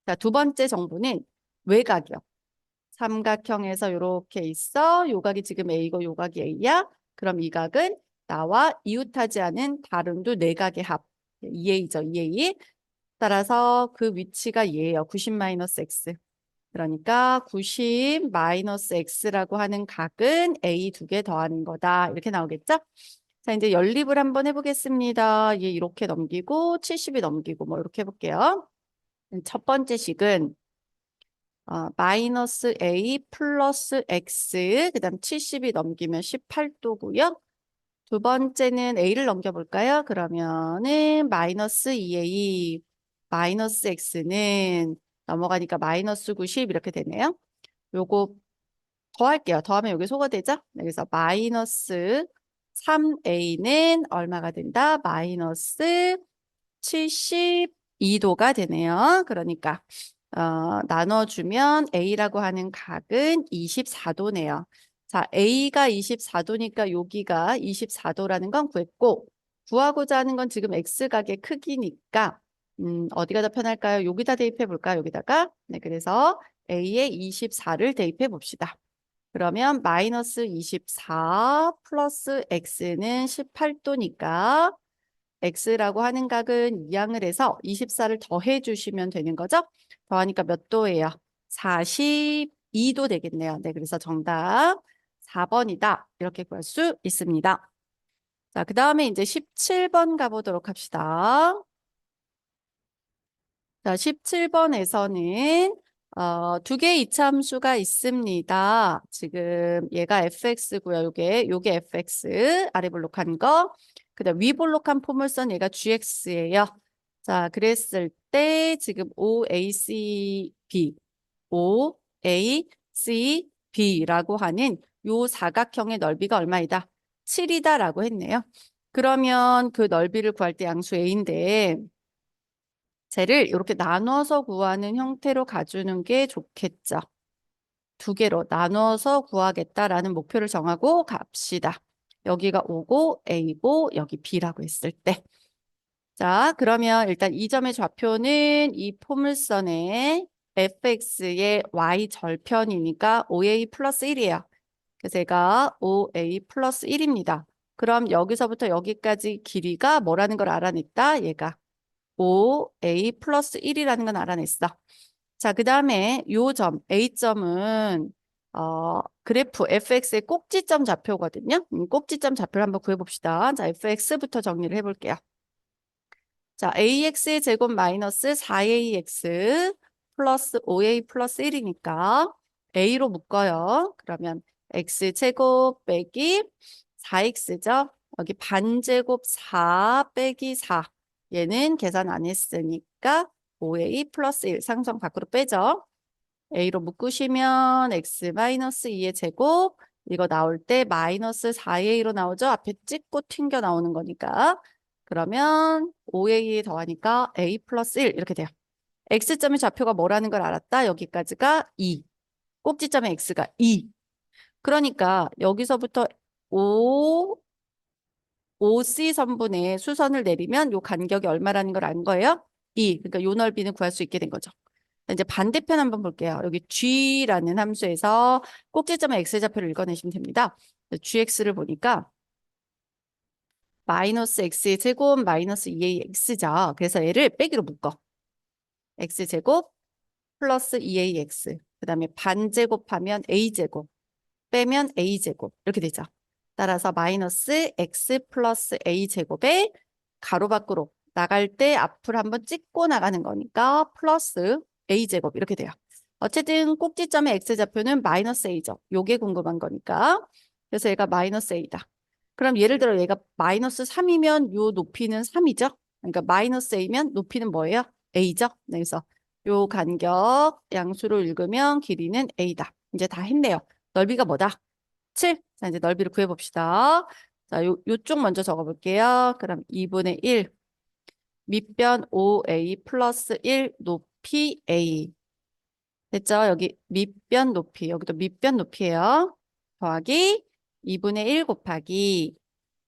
자, 두 번째 정보는 외곽이요. 삼각형에서 이렇게 있어. 요 각이 지금 A고 요 각이 A야. 그럼 이 각은 나와 이웃하지 않은 다른 두 네 각의 합. 2A죠, 2A. 따라서 그 위치가 얘예요. 90-X. 그러니까 90-x라고 하는 각은 A 두 개 더하는 거다. 이렇게 나오겠죠? 자, 이제 연립을 한번 해보겠습니다. 얘 이렇게 넘기고 70이 넘기고 뭐 이렇게 해볼게요. 첫 번째 식은 마이너스 A 플러스 X 그 다음 70이 넘기면 18도고요. 두 번째는 A를 넘겨볼까요? 그러면은 마이너스 2A 마이너스 X는 넘어가니까 마이너스 90 이렇게 되네요. 요거 더할게요. 더하면 여기 소가 되죠? 네, 그래서 마이너스 3a는 얼마가 된다? 마이너스 72도가 되네요. 그러니까 나눠주면 a라고 하는 각은 24도네요. 자, a가 24도니까 여기가 24도라는 건 구했고 구하고자 하는 건 지금 x각의 크기니까 어디가 더 편할까요? 여기다 대입해 볼까요? 여기다가 네, 그래서 a에 24를 대입해 봅시다. 그러면 마이너스 24 플러스 x는 18도니까 x라고 하는 각은 이항을 해서 24를 더해 주시면 되는 거죠? 더하니까 몇 도예요? 42도 되겠네요. 네, 그래서 정답 4번이다. 이렇게 구할 수 있습니다. 자, 그 다음에 이제 17번 가보도록 합시다. 자, 17번에서는 두 개의 이차함수가 있습니다. 지금 얘가 fx고요. 요게 fx 아래 볼록한 거. 그다음 위 볼록한 포물선 얘가 gx예요. 자, 그랬을 때 지금 OACB, OACB라고 하는 요 사각형의 넓이가 얼마이다? 7이다라고 했네요. 그러면 그 넓이를 구할 때 양수 a인데 쟤를 이렇게 나눠서 구하는 형태로 가주는 게 좋겠죠. 두 개로 나눠서 구하겠다라는 목표를 정하고 갑시다. 여기가 O고 A고 여기 B라고 했을 때. 자, 그러면 일단 이 점의 좌표는 이 포물선의 fx의 y 절편이니까 5a 플러스 1이에요. 그래서 제가 5a 플러스 1입니다. 그럼 여기서부터 여기까지 길이가 뭐라는 걸 알아냈다? 얘가 5a 플러스 1이라는 건 알아냈어. 자, 그 다음에 요 점, A점은 그래프 fx의 꼭지점 좌표거든요. 꼭지점 좌표를 한번 구해봅시다. 자, fx부터 정리를 해볼게요. 자, ax의 제곱 마이너스 4ax 플러스 5a 플러스 1이니까 a로 묶어요. 그러면 x제곱 빼기 4x죠. 여기 반제곱 4 빼기 4. 얘는 계산 안 했으니까 5a 플러스 1 상성 밖으로 빼죠. a로 묶으시면 x 마이너스 2의 제곱 이거 나올 때 마이너스 4a로 나오죠. 앞에 찍고 튕겨 나오는 거니까. 그러면 5a 더하니까 a 플러스 1 이렇게 돼요. x점의 좌표가 뭐라는 걸 알았다. 여기까지가 2. 꼭지점의 x가 2. 그러니까 여기서부터 5c 선분의 수선을 내리면 요 간격이 얼마라는 걸 안 거예요? 2. 그러니까 요 넓이는 구할 수 있게 된 거죠. 이제 반대편 한번 볼게요. 여기 g라는 함수에서 꼭지점의 x좌표를 읽어내시면 됩니다. gx를 보니까 마이너스 x의 제곱 마이너스 2ax죠. 그래서 얘를 빼기로 묶어. x제곱 플러스 2ax. 그 다음에 반제곱하면 a제곱. 빼면 a제곱. 이렇게 되죠. 따라서 마이너스 x 플러스 a제곱에 가로 밖으로 나갈 때 앞을 한번 찍고 나가는 거니까 플러스 a제곱 이렇게 돼요. 어쨌든 꼭지점의 x좌표는 마이너스 a죠. 요게 궁금한 거니까. 그래서 얘가 마이너스 a다. 그럼 예를 들어 얘가 마이너스 3이면 요 높이는 3이죠. 그러니까 마이너스 a면 높이는 뭐예요? a죠. 네, 그래서 요 간격 양수로 읽으면 길이는 a다. 이제 다 했네요. 넓이가 뭐다? 7. 자, 이제 넓이를 구해봅시다. 자, 요쪽 먼저 적어볼게요. 그럼 2분의 1 밑변 5a 플러스 1 높이 a. 됐죠? 여기 밑변 높이, 여기도 밑변 높이에요. 더하기 2분의 1 곱하기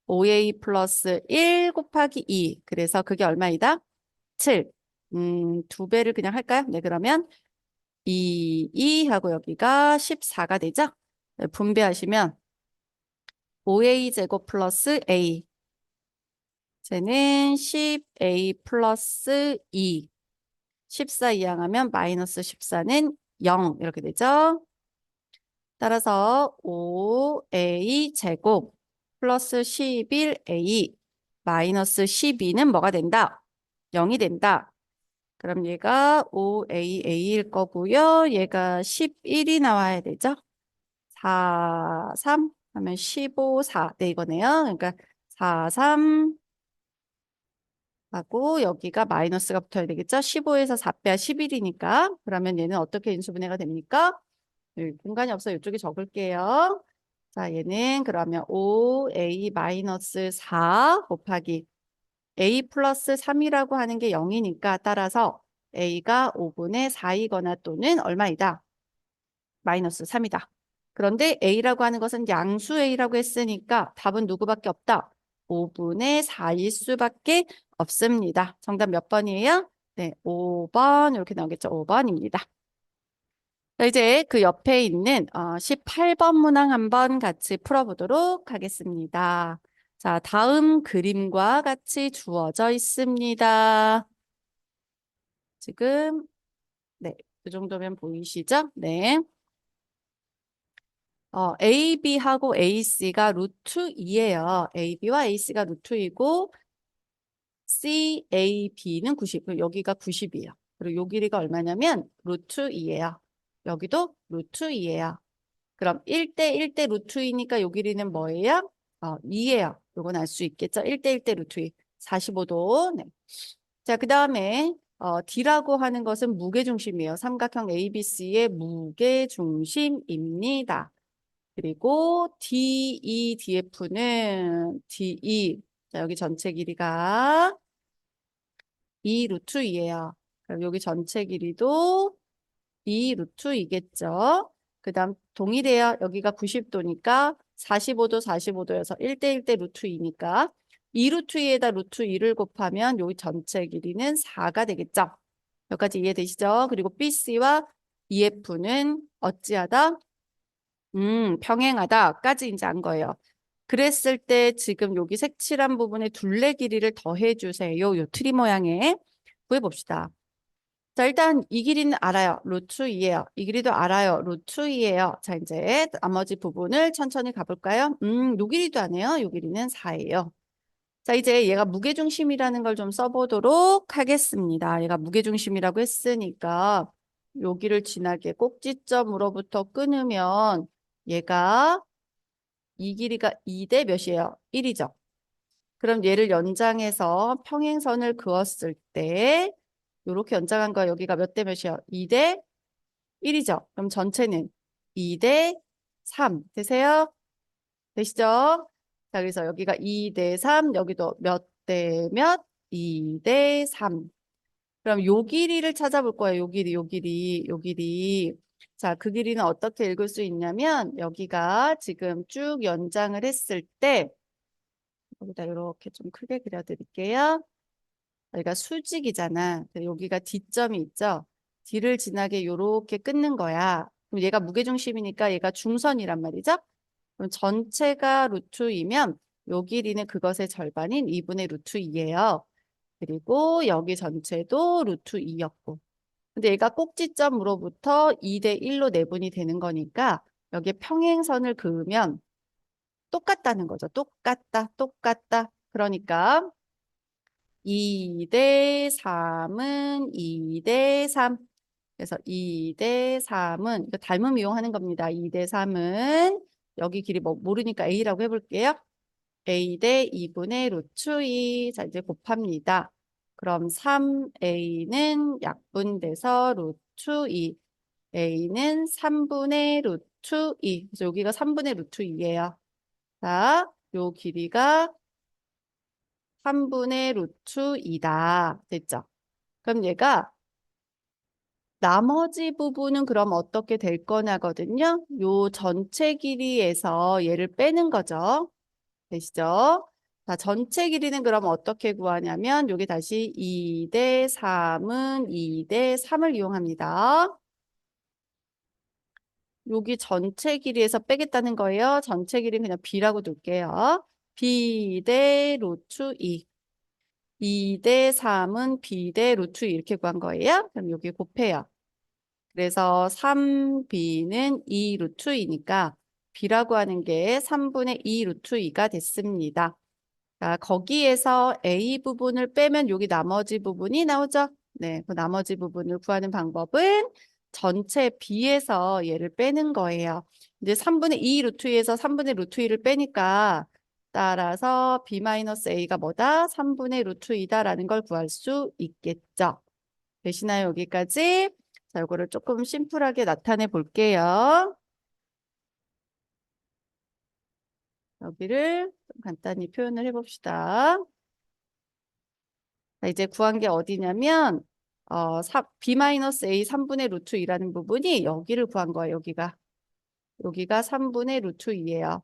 5a 플러스 1 곱하기 2. 그래서 그게 얼마이다? 7. 두 배를 그냥 할까요? 네, 그러면 2 하고 여기가 14가 되죠? 네, 분배하시면 5a 제곱 플러스 a. 쟤는 10a 플러스 2. 14 이항하면 마이너스 14는 0 이렇게 되죠. 따라서 5a 제곱 플러스 11a 마이너스 12는 뭐가 된다? 0이 된다. 그럼 얘가 5a일 거고요. 얘가 11이 나와야 되죠. 4, 3 하면 15, 4. 네, 이거네요. 그러니까 4, 3 하고 여기가 마이너스가 붙어야 되겠죠. 15에서 4 빼야 11이니까. 그러면 얘는 어떻게 인수분해가 됩니까? 공간이 없어 이쪽에 적을게요. 자, 얘는 그러면 5a 마이너스 4 곱하기 a 플러스 3이라고 하는 게 0이니까 따라서 a가 5분의 4이거나 또는 얼마이다? 마이너스 3이다. 그런데 a라고 하는 것은 양수 a라고 했으니까 답은 누구밖에 없다? 5분의 4일 수밖에 없습니다. 정답 몇 번이에요? 네, 5번 이렇게 나오겠죠. 5번입니다. 자, 이제 그 옆에 있는 18번 문항 한번 같이 풀어보도록 하겠습니다. 자, 다음 그림과 같이 주어져 있습니다. 지금 네, 그 정도면 보이시죠? 네. AB하고 AC가 루트 2예요. AB와 AC가 루트 2고 CAB는 90, 여기가 90이에요. 그리고 요 길이가 얼마냐면 루트 2예요. 여기도 루트 2예요. 그럼 1대 1대 루트 2니까 요 길이는 뭐예요? 2예요. 요건 알 수 있겠죠? 1대 1대 루트 2. 45도. 네. 자, 그 다음에 D라고 하는 것은 무게중심이에요. 삼각형 ABC의 무게중심입니다. 그리고 DE, DF는 DE. 자, 여기 전체 길이가 2 루트 2예요. 그럼 여기 전체 길이도 2 루트 2겠죠. 그 다음 동일해요. 여기가 90도니까 45도 45도여서 1대 1대 루트 2니까 2 루트 2에다 루트 2를 곱하면 여기 전체 길이는 4가 되겠죠. 여기까지 이해되시죠? 그리고 BC와 EF는 어찌하다? 평행하다까지 이제 한 거예요. 그랬을 때 지금 여기 색칠한 부분에 둘레 길이를 더해 주세요. 요 트리 모양에 구해봅시다. 자, 일단 이 길이는 알아요. 루트 2예요. 이 길이도 알아요. 루트 2예요. 자, 이제 나머지 부분을 천천히 가볼까요? 요 길이도 아네요. 요 길이는 4예요. 자, 이제 얘가 무게중심이라는 걸 좀 써보도록 하겠습니다. 얘가 무게중심이라고 했으니까 여기를 지나게 꼭지점으로부터 끊으면 얘가 이 길이가 2대 몇이에요? 1이죠. 그럼 얘를 연장해서 평행선을 그었을 때 이렇게 연장한 거 여기가 몇 대 몇이요? 2대 1이죠. 그럼 전체는 2대 3 되세요? 되시죠? 자, 그래서 여기가 2대 3, 여기도 몇 대 몇? 2대 3. 그럼 요 길이를 찾아볼 거예요. 요 길이, 요 길이, 요 길이. 자, 그 길이는 어떻게 읽을 수 있냐면 여기가 지금 쭉 연장을 했을 때 여기다 이렇게 좀 크게 그려드릴게요. 여기가 수직이잖아. 여기가 D점이 있죠. D를 지나게 이렇게 끊는 거야. 그럼 얘가 무게중심이니까 얘가 중선이란 말이죠. 그럼 전체가 루트 2면 요 길이는 그것의 절반인 2분의 루트 2예요. 그리고 여기 전체도 루트 2였고. 근데 얘가 꼭지점으로부터 2대 1로 내분이 되는 거니까 여기에 평행선을 그으면 똑같다는 거죠. 똑같다, 똑같다. 그러니까 2대 3은 2대 3. 그래서 2대 3은 이거 닮음 이용하는 겁니다. 2대 3은 여기 길이 뭐 모르니까 A라고 해볼게요. A 대 2분의 루트 2. 자, 이제 곱합니다. 그럼 3A는 약분돼서 루트 2. A는 3분의 루트 2. 그래서 여기가 3분의 루트 2예요. 자, 요 길이가 3분의 루트 2다. 됐죠? 그럼 얘가 나머지 부분은 그럼 어떻게 될 거냐거든요. 요 전체 길이에서 얘를 빼는 거죠. 되시죠? 자, 전체 길이는 그럼 어떻게 구하냐면 여기 다시 2대 3은 2대 3을 이용합니다. 여기 전체 길이에서 빼겠다는 거예요. 전체 길이는 그냥 B라고 둘게요. B 대 루트 2. 2대 3은 B 대 루트 2 이렇게 구한 거예요. 그럼 여기 곱해요. 그래서 3B는 2 루트 2니까 B라고 하는 게 3분의 2 루트 2가 됐습니다. 자, 거기에서 A 부분을 빼면 여기 나머지 부분이 나오죠. 네, 그 나머지 부분을 구하는 방법은 전체 B에서 얘를 빼는 거예요. 이제 3분의 2 루트 2에서 3분의 루트 2를 빼니까 따라서 B-A가 뭐다? 3분의 루트 2다라는 걸 구할 수 있겠죠. 되시나요, 여기까지? 자, 이거를 조금 심플하게 나타내 볼게요. 여기를 좀 간단히 표현을 해봅시다. 자, 이제 구한 게 어디냐면 B-A 3분의 루트 2라는 부분이 여기를 구한 거예요. 여기가 3분의 루트 2예요.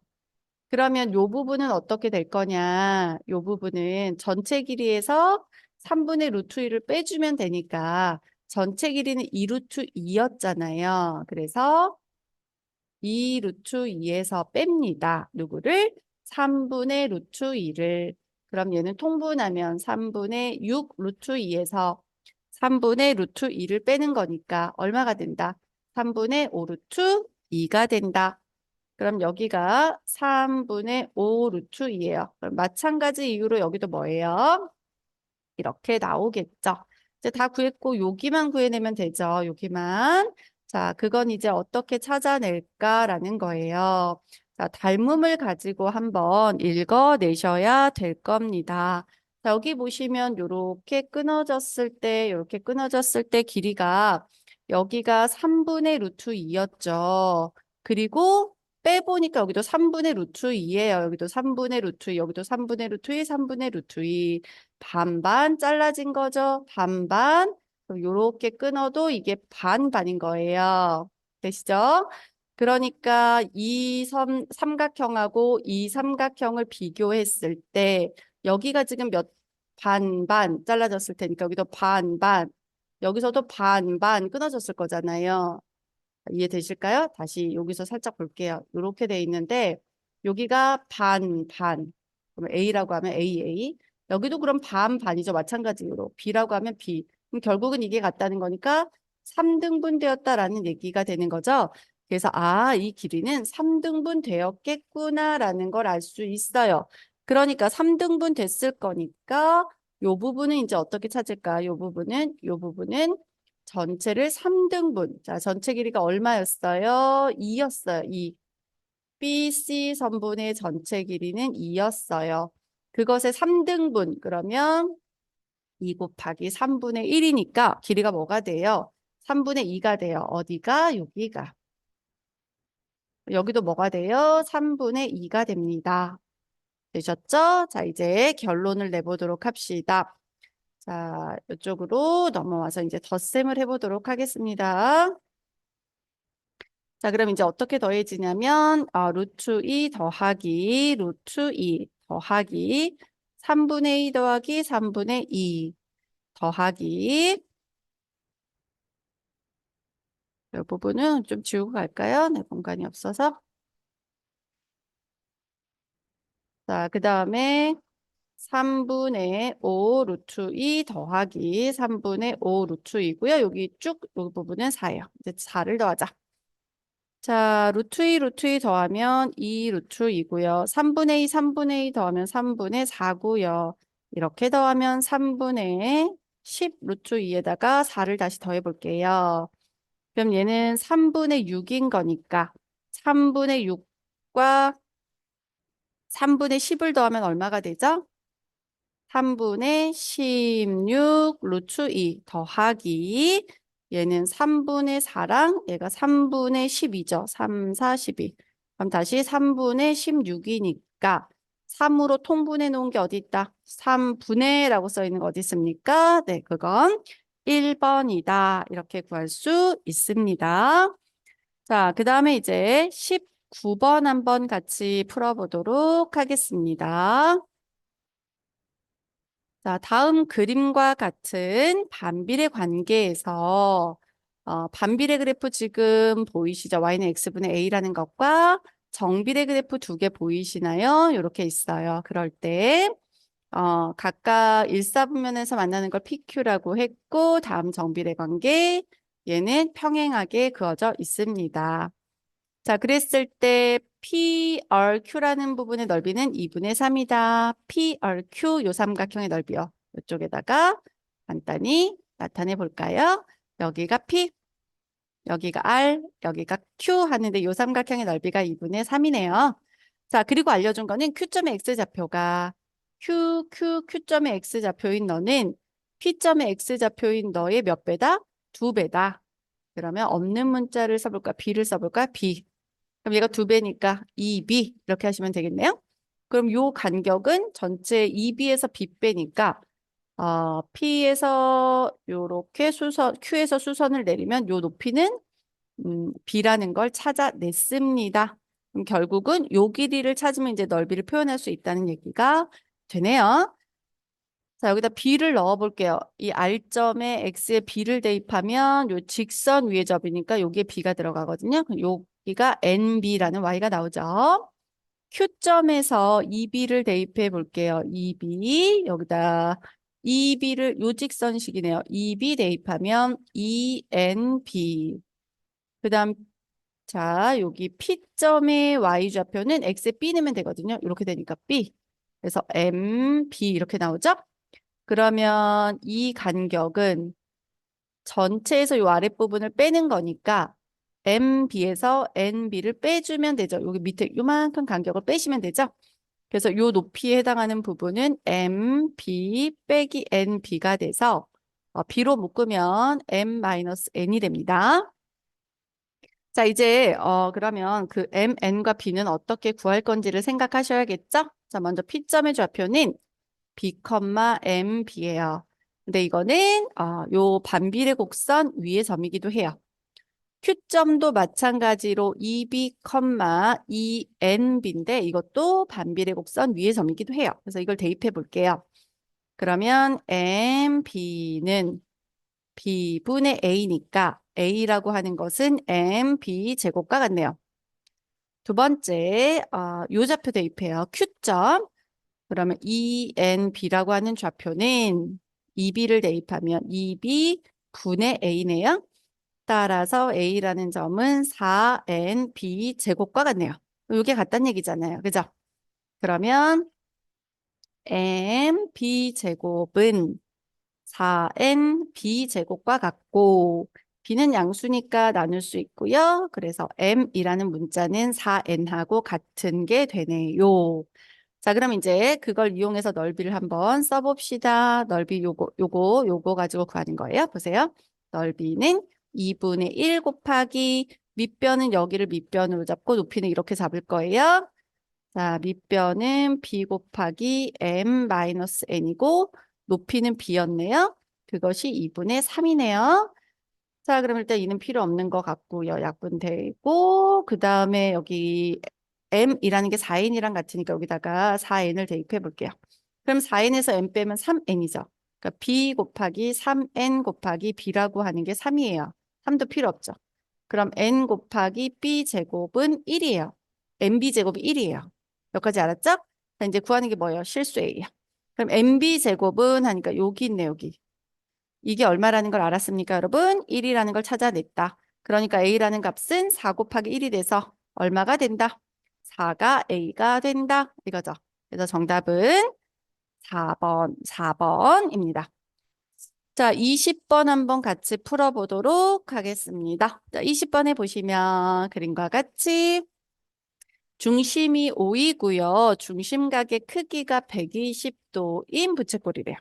그러면 요 부분은 어떻게 될 거냐? 요 부분은 전체 길이에서 3분의 루트 2를 빼주면 되니까 전체 길이는 2 루트 2였잖아요. 그래서 2 루트 2에서 뺍니다. 누구를? 3분의 루트 2를. 그럼 얘는 통분하면 3분의 6 루트 2에서 3분의 루트 2를 빼는 거니까 얼마가 된다? 3분의 5 루트 2가 된다. 그럼 여기가 3분의 5 루트 2예요. 그럼 마찬가지 이유로 여기도 뭐예요? 이렇게 나오겠죠. 이제 다 구했고 여기만 구해내면 되죠. 여기만. 자, 그건 이제 어떻게 찾아낼까라는 거예요. 자, 닮음을 가지고 한번 읽어내셔야 될 겁니다. 자, 여기 보시면 이렇게 끊어졌을 때 길이가 여기가 3분의 루트 2였죠. 그리고 빼보니까 여기도 3분의 루트 2예요. 여기도 3분의 루트 2, 여기도 3분의 루트 2, 3분의 루트 2. 반반 잘라진 거죠. 반반. 요렇게 끊어도 이게 반반인 거예요. 되시죠? 그러니까 이 삼각형하고 이 삼각형을 비교했을 때 여기가 지금 몇 반반 잘라졌을 테니까 여기도 반반, 여기서도 반반 끊어졌을 거잖아요. 이해되실까요? 다시 여기서 살짝 볼게요. 이렇게 돼 있는데 여기가 반반. 그러면 A라고 하면 AA. 여기도 그럼 반반이죠. 마찬가지로 B라고 하면 B. 그럼 결국은 이게 같다는 거니까 3등분 되었다라는 얘기가 되는 거죠. 그래서 이 길이는 3등분 되었겠구나라는 걸 알 수 있어요. 그러니까 3등분 됐을 거니까 요 부분은 이제 어떻게 찾을까? 요 부분은 전체를 3등분. 자, 전체 길이가 얼마였어요? 2였어요. 2. BC 선분의 전체 길이는 2였어요. 그것의 3등분. 그러면 2 곱하기 3분의 1이니까 길이가 뭐가 돼요? 3분의 2가 돼요. 어디가? 여기가. 여기도 뭐가 돼요? 3분의 2가 됩니다. 되셨죠? 자, 이제 결론을 내보도록 합시다. 자, 이쪽으로 넘어와서 이제 덧셈을 해보도록 하겠습니다. 자, 그럼 이제 어떻게 더해지냐면, 루트 2 더하기, 루트 2 더하기, 3분의 2 더하기, 3분의 2 더하기, 이 부분은 좀 지우고 갈까요? 네, 공간이 없어서. 자, 그 다음에 3분의 5 루트 2 더하기 3분의 5 루트 2고요. 여기 쭉, 이 부분은 4예요. 이제 4를 더하자. 자, 루트 2, 루트 2 더하면 2 루트 2고요. 3분의 2, 3분의 2 더하면 3분의 4고요. 이렇게 더하면 3분의 10 루트 2에다가 4를 다시 더해 볼게요. 그럼 얘는 3분의 6인 거니까 3분의 6과 3분의 10을 더하면 얼마가 되죠? 3분의 16 루트 2 더하기 얘는 3분의 4랑 얘가 3분의 12죠. 3, 4, 12. 그럼 다시 3분의 16이니까 3으로 통분해 놓은 게 어디 있다? 3분의 라고 써 있는 거 어디 있습니까? 네, 그건 1번이다. 이렇게 구할 수 있습니다. 자, 그 다음에 이제 19번 한번 같이 풀어보도록 하겠습니다. 자, 다음 그림과 같은 반비례 관계에서 반비례 그래프 지금 보이시죠? y는 x분의 a라는 것과 정비례 그래프 두 개 보이시나요? 이렇게 있어요. 그럴 때 각각 일사분면에서 만나는 걸 PQ라고 했고 다음 정비례 관계 얘는 평행하게 그어져 있습니다. 자, 그랬을 때 PRQ라는 부분의 넓이는 2분의 3이다. PRQ 요 삼각형의 넓이요. 이쪽에다가 간단히 나타내 볼까요? 여기가 P, 여기가 R, 여기가 Q 하는데 요 삼각형의 넓이가 2분의 3이네요. 자, 그리고 알려준 거는 Q점의 X좌표가 Q점의 X좌표인 너는 P점의 X좌표인 너의 몇 배다? 2배다. 그러면 없는 문자를 써볼까? B를 써볼까? B. 그럼 얘가 2배니까 2b 이렇게 하시면 되겠네요. 그럼 요 간격은 전체 2b에서 b 빼니까 p에서 요렇게 q에서 수선을 내리면 요 높이는 b라는 걸 찾아냈습니다. 그럼 결국은 요 길이를 찾으면 이제 넓이를 표현할 수 있다는 얘기가 되네요. 자, 여기다 b를 넣어 볼게요. 이 r점에 x에 b를 대입하면 요 직선 위에 접이니까 여기에 b가 들어가거든요. 그럼 여기가 nb라는 y가 나오죠. q점에서 2b를 대입해 볼게요. 2b 여기다 2b를 요 직선식이네요. 2b 대입하면 2nb. 그다음 자, 여기 P점의 y좌표는 x에 b 넣으면 되거든요. 이렇게 되니까 b. 그래서 mb 이렇게 나오죠? 그러면 이 간격은 전체에서 이 아랫부분을 빼는 거니까 MB에서 NB를 빼주면 되죠. 여기 밑에 요만큼 간격을 빼시면 되죠. 그래서 요 높이에 해당하는 부분은 MB 빼기 NB가 돼서 B로 묶으면 M-N이 됩니다. 자, 이제 그러면 그 MN과 B는 어떻게 구할 건지를 생각하셔야겠죠? 자, 먼저 P점의 좌표는 B, MB예요. 근데 이거는 요 반비례 곡선 위의 점이기도 해요. Q점도 마찬가지로 EB, ENB인데 이것도 반비례 곡선 위의 점이기도 해요. 그래서 이걸 대입해 볼게요. 그러면 MB는 B분의 A니까 A라고 하는 것은 MB 제곱과 같네요. 두 번째, 요 좌표 대입해요. Q점. 그러면 ENB라고 하는 좌표는 EB를 대입하면 EB 분의 A네요. 따라서 A라는 점은 4NB 제곱과 같네요. 이게 같다는 얘기잖아요. 그죠? 그러면 MB 제곱은 4nb 제곱과 같고 b는 양수니까 나눌 수 있고요. 그래서 m이라는 문자는 4n하고 같은 게 되네요. 자, 그럼 이제 그걸 이용해서 넓이를 한번 써봅시다. 넓이 요거 가지고 구하는 거예요. 보세요. 넓이는 2분의 1 곱하기 밑변은 여기를 밑변으로 잡고 높이는 이렇게 잡을 거예요. 자, 밑변은 b 곱하기 m-n이고 높이는 b였네요. 그것이 2분의 3이네요. 자, 그럼 일단 이는 필요 없는 것 같고요. 약분되고 그 다음에 여기 m이라는 게 4n이랑 같으니까 여기다가 4n을 대입해 볼게요. 그럼 4n에서 m 빼면 3n이죠. 그러니까 b 곱하기 3n 곱하기 b라고 하는 게 3이에요. 3도 필요 없죠. 그럼 n 곱하기 b 제곱은 1이에요. nb 제곱이 1이에요. 여기까지 알았죠? 자, 이제 구하는 게 뭐예요? 실수예요. 그럼 nb 제곱은 하니까 여기 있네, 여기. 이게 얼마라는 걸 알았습니까, 여러분? 1이라는 걸 찾아냈다. 그러니까 A라는 값은 4 곱하기 1이 돼서 얼마가 된다? 4가 A가 된다. 이거죠. 그래서 정답은 4번입니다. 자, 20번 한번 같이 풀어보도록 하겠습니다. 자, 20번에 보시면 그림과 같이 중심이 O이고요. 중심각의 크기가 120도인 부채꼴이래요.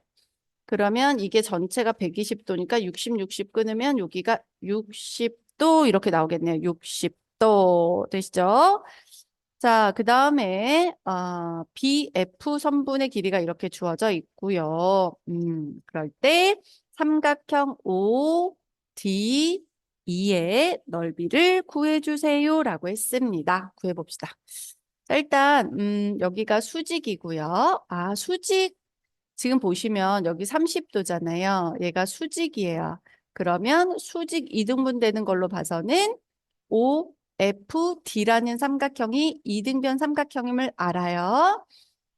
그러면 이게 전체가 120도니까 60, 60 끊으면 여기가 60도 이렇게 나오겠네요. 60도 되시죠? 자, 그 다음에 BF 선분의 길이가 이렇게 주어져 있고요. 그럴 때 삼각형 ODE의 넓이를 구해주세요라고 했습니다. 구해봅시다. 자, 일단 여기가 수직이고요. 수직 지금 보시면 여기 30도잖아요. 얘가 수직이에요. 그러면 수직 이등분 되는 걸로 봐서는 OFD라는 삼각형이 이등변 삼각형임을 알아요.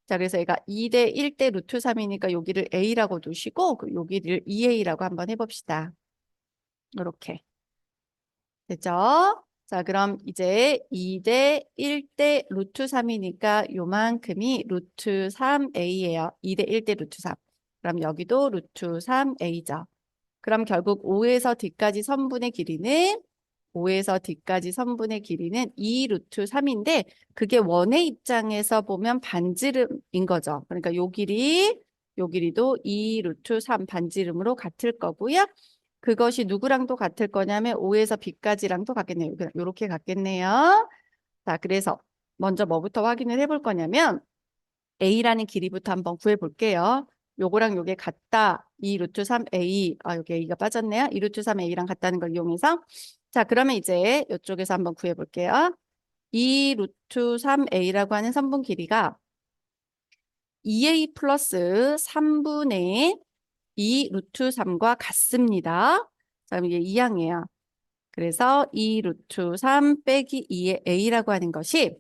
자, 그래서 얘가 2대 1대 루트 3이니까 여기를 A라고 두시고 여기를 2A라고 한번 해봅시다. 이렇게. 됐죠? 자, 그럼 이제 2대 1대 루트 3이니까 요만큼이 루트 3A예요. 2대 1대 루트 3. 그럼 여기도 루트 3A죠. 그럼 결국 O에서 D까지 선분의 길이는 2 루트 3인데 그게 원의 입장에서 보면 반지름인 거죠. 그러니까 요 길이도 2 루트 3 반지름으로 같을 거고요. 그것이 누구랑도 같을 거냐면 O에서 B까지랑도 같겠네요. 이렇게 같겠네요. 자, 그래서 먼저 뭐부터 확인을 해볼 거냐면 A라는 길이부터 한번 구해 볼게요. 요거랑 요게 같다. 2 루트 3A. 여기 A가 빠졌네요. 2 루트 3A랑 같다는 걸 이용해서. 자, 그러면 이제 이쪽에서 한번 구해 볼게요. 2 루트 3A라고 하는 선분 길이가 2A 플러스 3분의 2 루트 3과 같습니다. 자, 그럼 이게 2항이에요. 그래서 2 루트 3 빼기 2의 A라고 하는 것이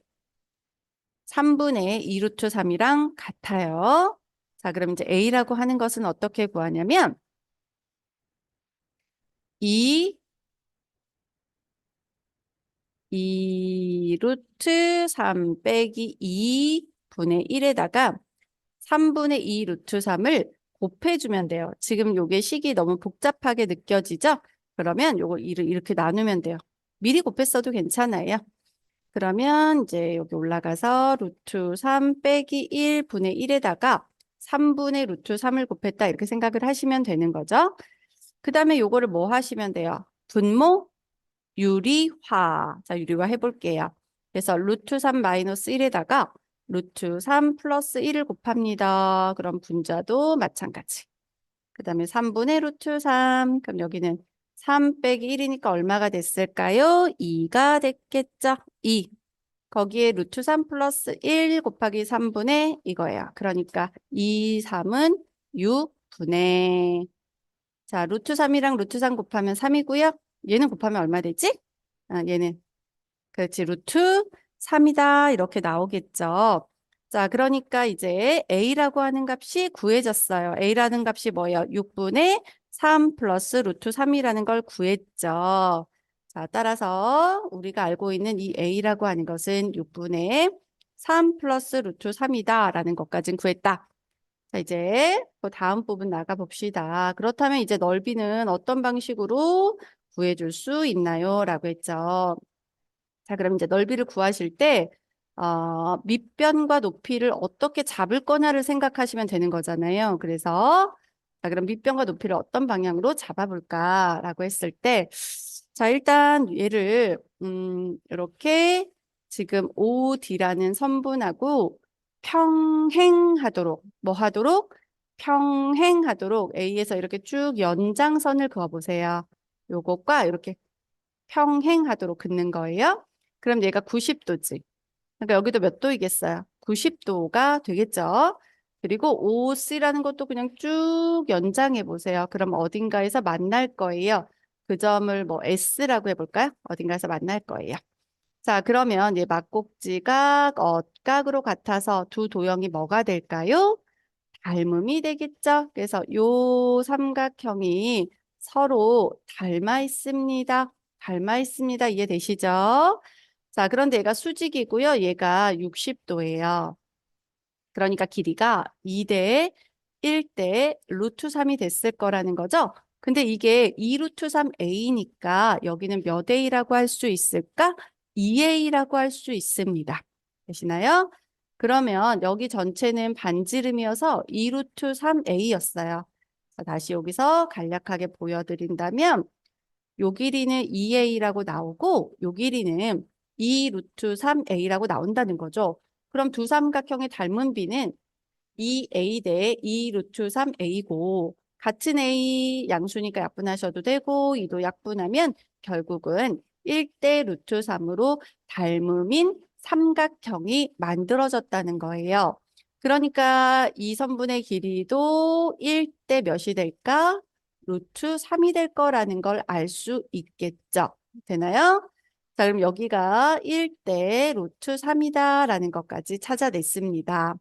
3분의 2 루트 3이랑 같아요. 자, 그럼 이제 A라고 하는 것은 어떻게 구하냐면 2 루트 3 빼기 2분의 1에다가 3분의 2 루트 3을 곱해주면 돼요. 지금 요게 식이 너무 복잡하게 느껴지죠? 그러면 요걸 이렇게 나누면 돼요. 미리 곱했어도 괜찮아요. 그러면 이제 여기 올라가서 루트 3 빼기 1분의 1에다가 3분의 루트 3을 곱했다 이렇게 생각을 하시면 되는 거죠. 그 다음에 요거를 뭐 하시면 돼요? 분모? 유리화. 자, 유리화 해볼게요. 그래서 루트 3 마이너스 1에다가 루트 3 플러스 1을 곱합니다. 그럼 분자도 마찬가지. 그 다음에 3분의 루트 3. 그럼 여기는 3 빼기 1이니까 얼마가 됐을까요? 2가 됐겠죠? 2. 거기에 루트 3 플러스 1 곱하기 3분의 이거예요. 그러니까 2, 3은 6분의. 자, 루트 3이랑 루트 3 곱하면 3이고요. 얘는 곱하면 얼마 되지? 아, 얘는 그렇지. 루트 3이다. 이렇게 나오겠죠. 자, 그러니까 이제 A라고 하는 값이 구해졌어요. A라는 값이 뭐예요? 6분의 3 플러스 루트 3이라는 걸 구했죠. 자, 따라서 우리가 알고 있는 이 A라고 하는 것은 6분의 3 플러스 루트 3이다라는 것까지는 구했다. 자, 이제 그 다음 부분 나가 봅시다. 그렇다면 이제 넓이는 어떤 방식으로 구해줄 수 있나요? 라고 했죠. 자, 그럼 이제 넓이를 구하실 때, 밑변과 높이를 어떻게 잡을 거냐를 생각하시면 되는 거잖아요. 그래서, 자, 그럼 밑변과 높이를 어떤 방향으로 잡아볼까라고 했을 때, 자, 일단 얘를, 이렇게 지금 OD라는 선분하고 평행하도록, 뭐 하도록? 평행하도록 A에서 이렇게 쭉 연장선을 그어보세요. 요것과 이렇게 평행하도록 긋는 거예요. 그럼 얘가 90도지. 그러니까 여기도 몇 도이겠어요? 90도가 되겠죠. 그리고 OC라는 것도 그냥 쭉 연장해 보세요. 그럼 어딘가에서 만날 거예요. 그 점을 뭐 S라고 해볼까요? 어딘가에서 만날 거예요. 자, 그러면 얘 막꼭지가 엇각으로 같아서 두 도형이 뭐가 될까요? 닮음이 되겠죠. 그래서 요 삼각형이 서로 닮아 있습니다. 닮아 있습니다. 이해되시죠? 자, 그런데 얘가 수직이고요. 얘가 60도예요. 그러니까 길이가 2대 1대 루트 3이 됐을 거라는 거죠. 근데 이게 2 루트 3a니까 여기는 몇 a라고 할 수 있을까? 2a라고 할 수 있습니다. 되시나요? 그러면 여기 전체는 반지름이어서 2 루트 3a였어요. 자, 다시 여기서 간략하게 보여드린다면 요 길이는 2a라고 나오고 요 길이는 2 루트 3a라고 나온다는 거죠. 그럼 두 삼각형의 닮은 비는 2a 대 2 루트 3a고 같은 a 양수니까 약분하셔도 되고 2도 약분하면 결국은 1대 루트 3으로 닮음인 삼각형이 만들어졌다는 거예요. 그러니까 이 선분의 길이도 1대 몇이 될까? 루트 3이 될 거라는 걸 알 수 있겠죠. 되나요? 자, 그럼 여기가 1대 루트 3이다라는 것까지 찾아냈습니다.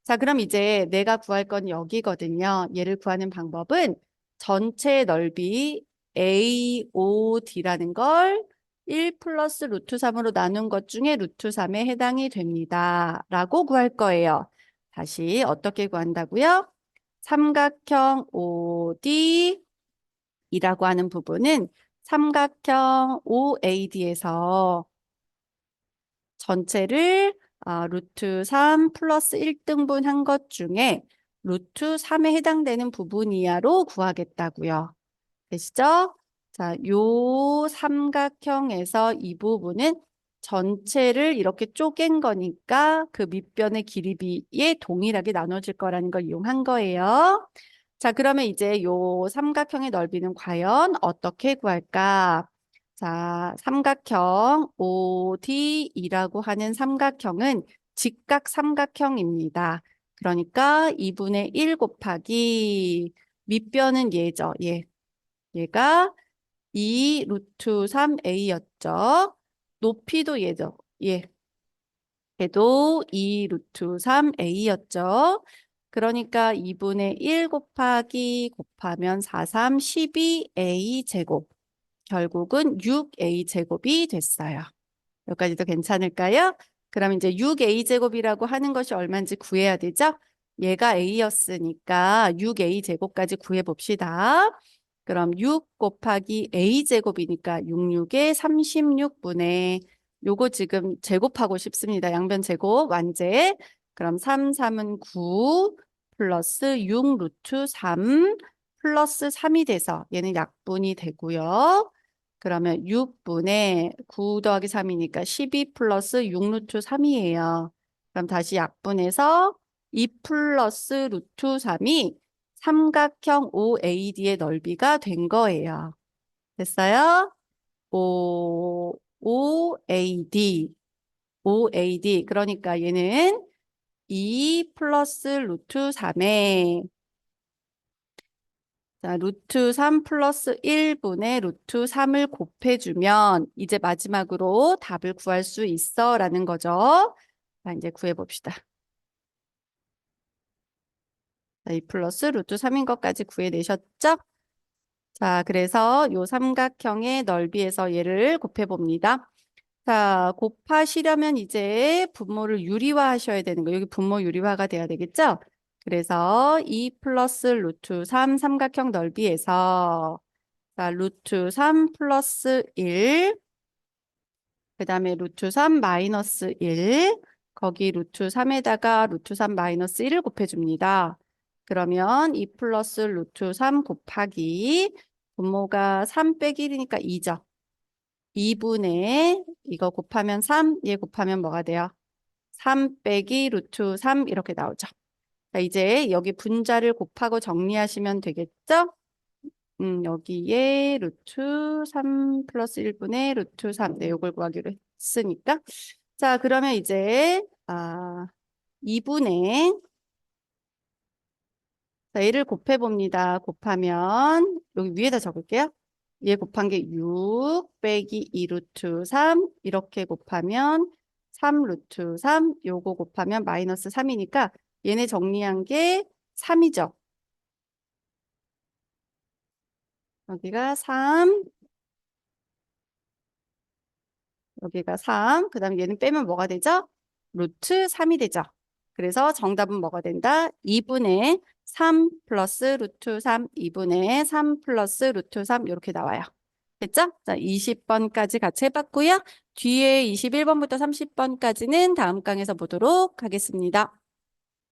자, 그럼 이제 내가 구할 건 여기거든요. 얘를 구하는 방법은 전체 넓이 AOD라는 걸 1 플러스 루트 3으로 나눈 것 중에 루트 3에 해당이 됩니다. 라고 구할 거예요. 다시 어떻게 구한다고요? 삼각형 OD 이라고 하는 부분은 삼각형 OAD에서 전체를 루트 3 플러스 1등분 한 것 중에 루트 3에 해당되는 부분 이하로 구하겠다고요. 되시죠? 자, 요 삼각형에서 이 부분은 전체를 이렇게 쪼갠 거니까 그 밑변의 길이비에 동일하게 나눠질 거라는 걸 이용한 거예요. 자, 그러면 이제 요 삼각형의 넓이는 과연 어떻게 구할까? 자, 삼각형 OD이라고 하는 삼각형은 직각 삼각형입니다. 그러니까 2분의 1 곱하기 밑변은 얘죠. 얘가 2 루트 3a였죠. 높이도 얘죠. 얘도 2 루트 3a였죠. 그러니까 2분의 1 곱하기 곱하면 4, 3, 12a 제곱. 결국은 6a 제곱이 됐어요. 여기까지도 괜찮을까요? 그럼 이제 6a 제곱이라고 하는 것이 얼마인지 구해야 되죠? 얘가 a였으니까 6a 제곱까지 구해 봅시다. 그럼 6 곱하기 a 제곱이니까 66에 36분의 요거 지금 제곱하고 싶습니다. 양변 제곱 완제. 그럼 3, 3은 9 플러스 6 루트 3 플러스 3이 돼서 얘는 약분이 되고요. 그러면 6분의 9 더하기 3이니까 12 플러스 6 루트 3이에요. 그럼 다시 약분해서 2 플러스 루트 3이 삼각형 OAD의 넓이가 된 거예요. 됐어요? OAD. OAD. 그러니까 얘는 2 플러스 루트 3에 자, 루트 3 플러스 1분의 루트 3을 곱해주면 이제 마지막으로 답을 구할 수 있어 라는 거죠. 자, 이제 구해봅시다. 자, 2 플러스 루트 3인 것까지 구해내셨죠? 자, 그래서 요 삼각형의 넓이에서 얘를 곱해봅니다. 자, 곱하시려면 이제 분모를 유리화하셔야 되는 거예요. 여기 분모 유리화가 돼야 되겠죠? 그래서 2 플러스 루트 3 삼각형 넓이에서 자, 루트 3 플러스 1, 그 다음에 루트 3 마이너스 1, 거기 루트 3에다가 루트 3 마이너스 1을 곱해줍니다. 그러면 2 플러스 루트 3 곱하기 분모가 3 빼기 1이니까 2죠. 2분의 이거 곱하면 3, 얘 곱하면 뭐가 돼요? 3 빼기 루트 3 이렇게 나오죠. 자, 이제 여기 분자를 곱하고 정리하시면 되겠죠? 여기에 루트 3 플러스 1분의 루트 3. 네, 요걸 구하기로 했으니까. 자, 그러면 이제 2분의 자, 얘를 곱해봅니다. 곱하면 여기 위에다 적을게요. 얘 곱한 게 6 빼기 2 루트 3 이렇게 곱하면 3 루트 3 요거 곱하면 마이너스 3이니까 얘네 정리한 게 3이죠. 여기가 3, 여기가 3, 그 다음에 얘는 빼면 뭐가 되죠? 루트 3이 되죠. 그래서 정답은 뭐가 된다? 2분의 3 플러스 루트 3, 2분의 3 플러스 루트 3 이렇게 나와요. 됐죠? 자, 20번까지 같이 해봤고요. 뒤에 21번부터 30번까지는 다음 강에서 보도록 하겠습니다.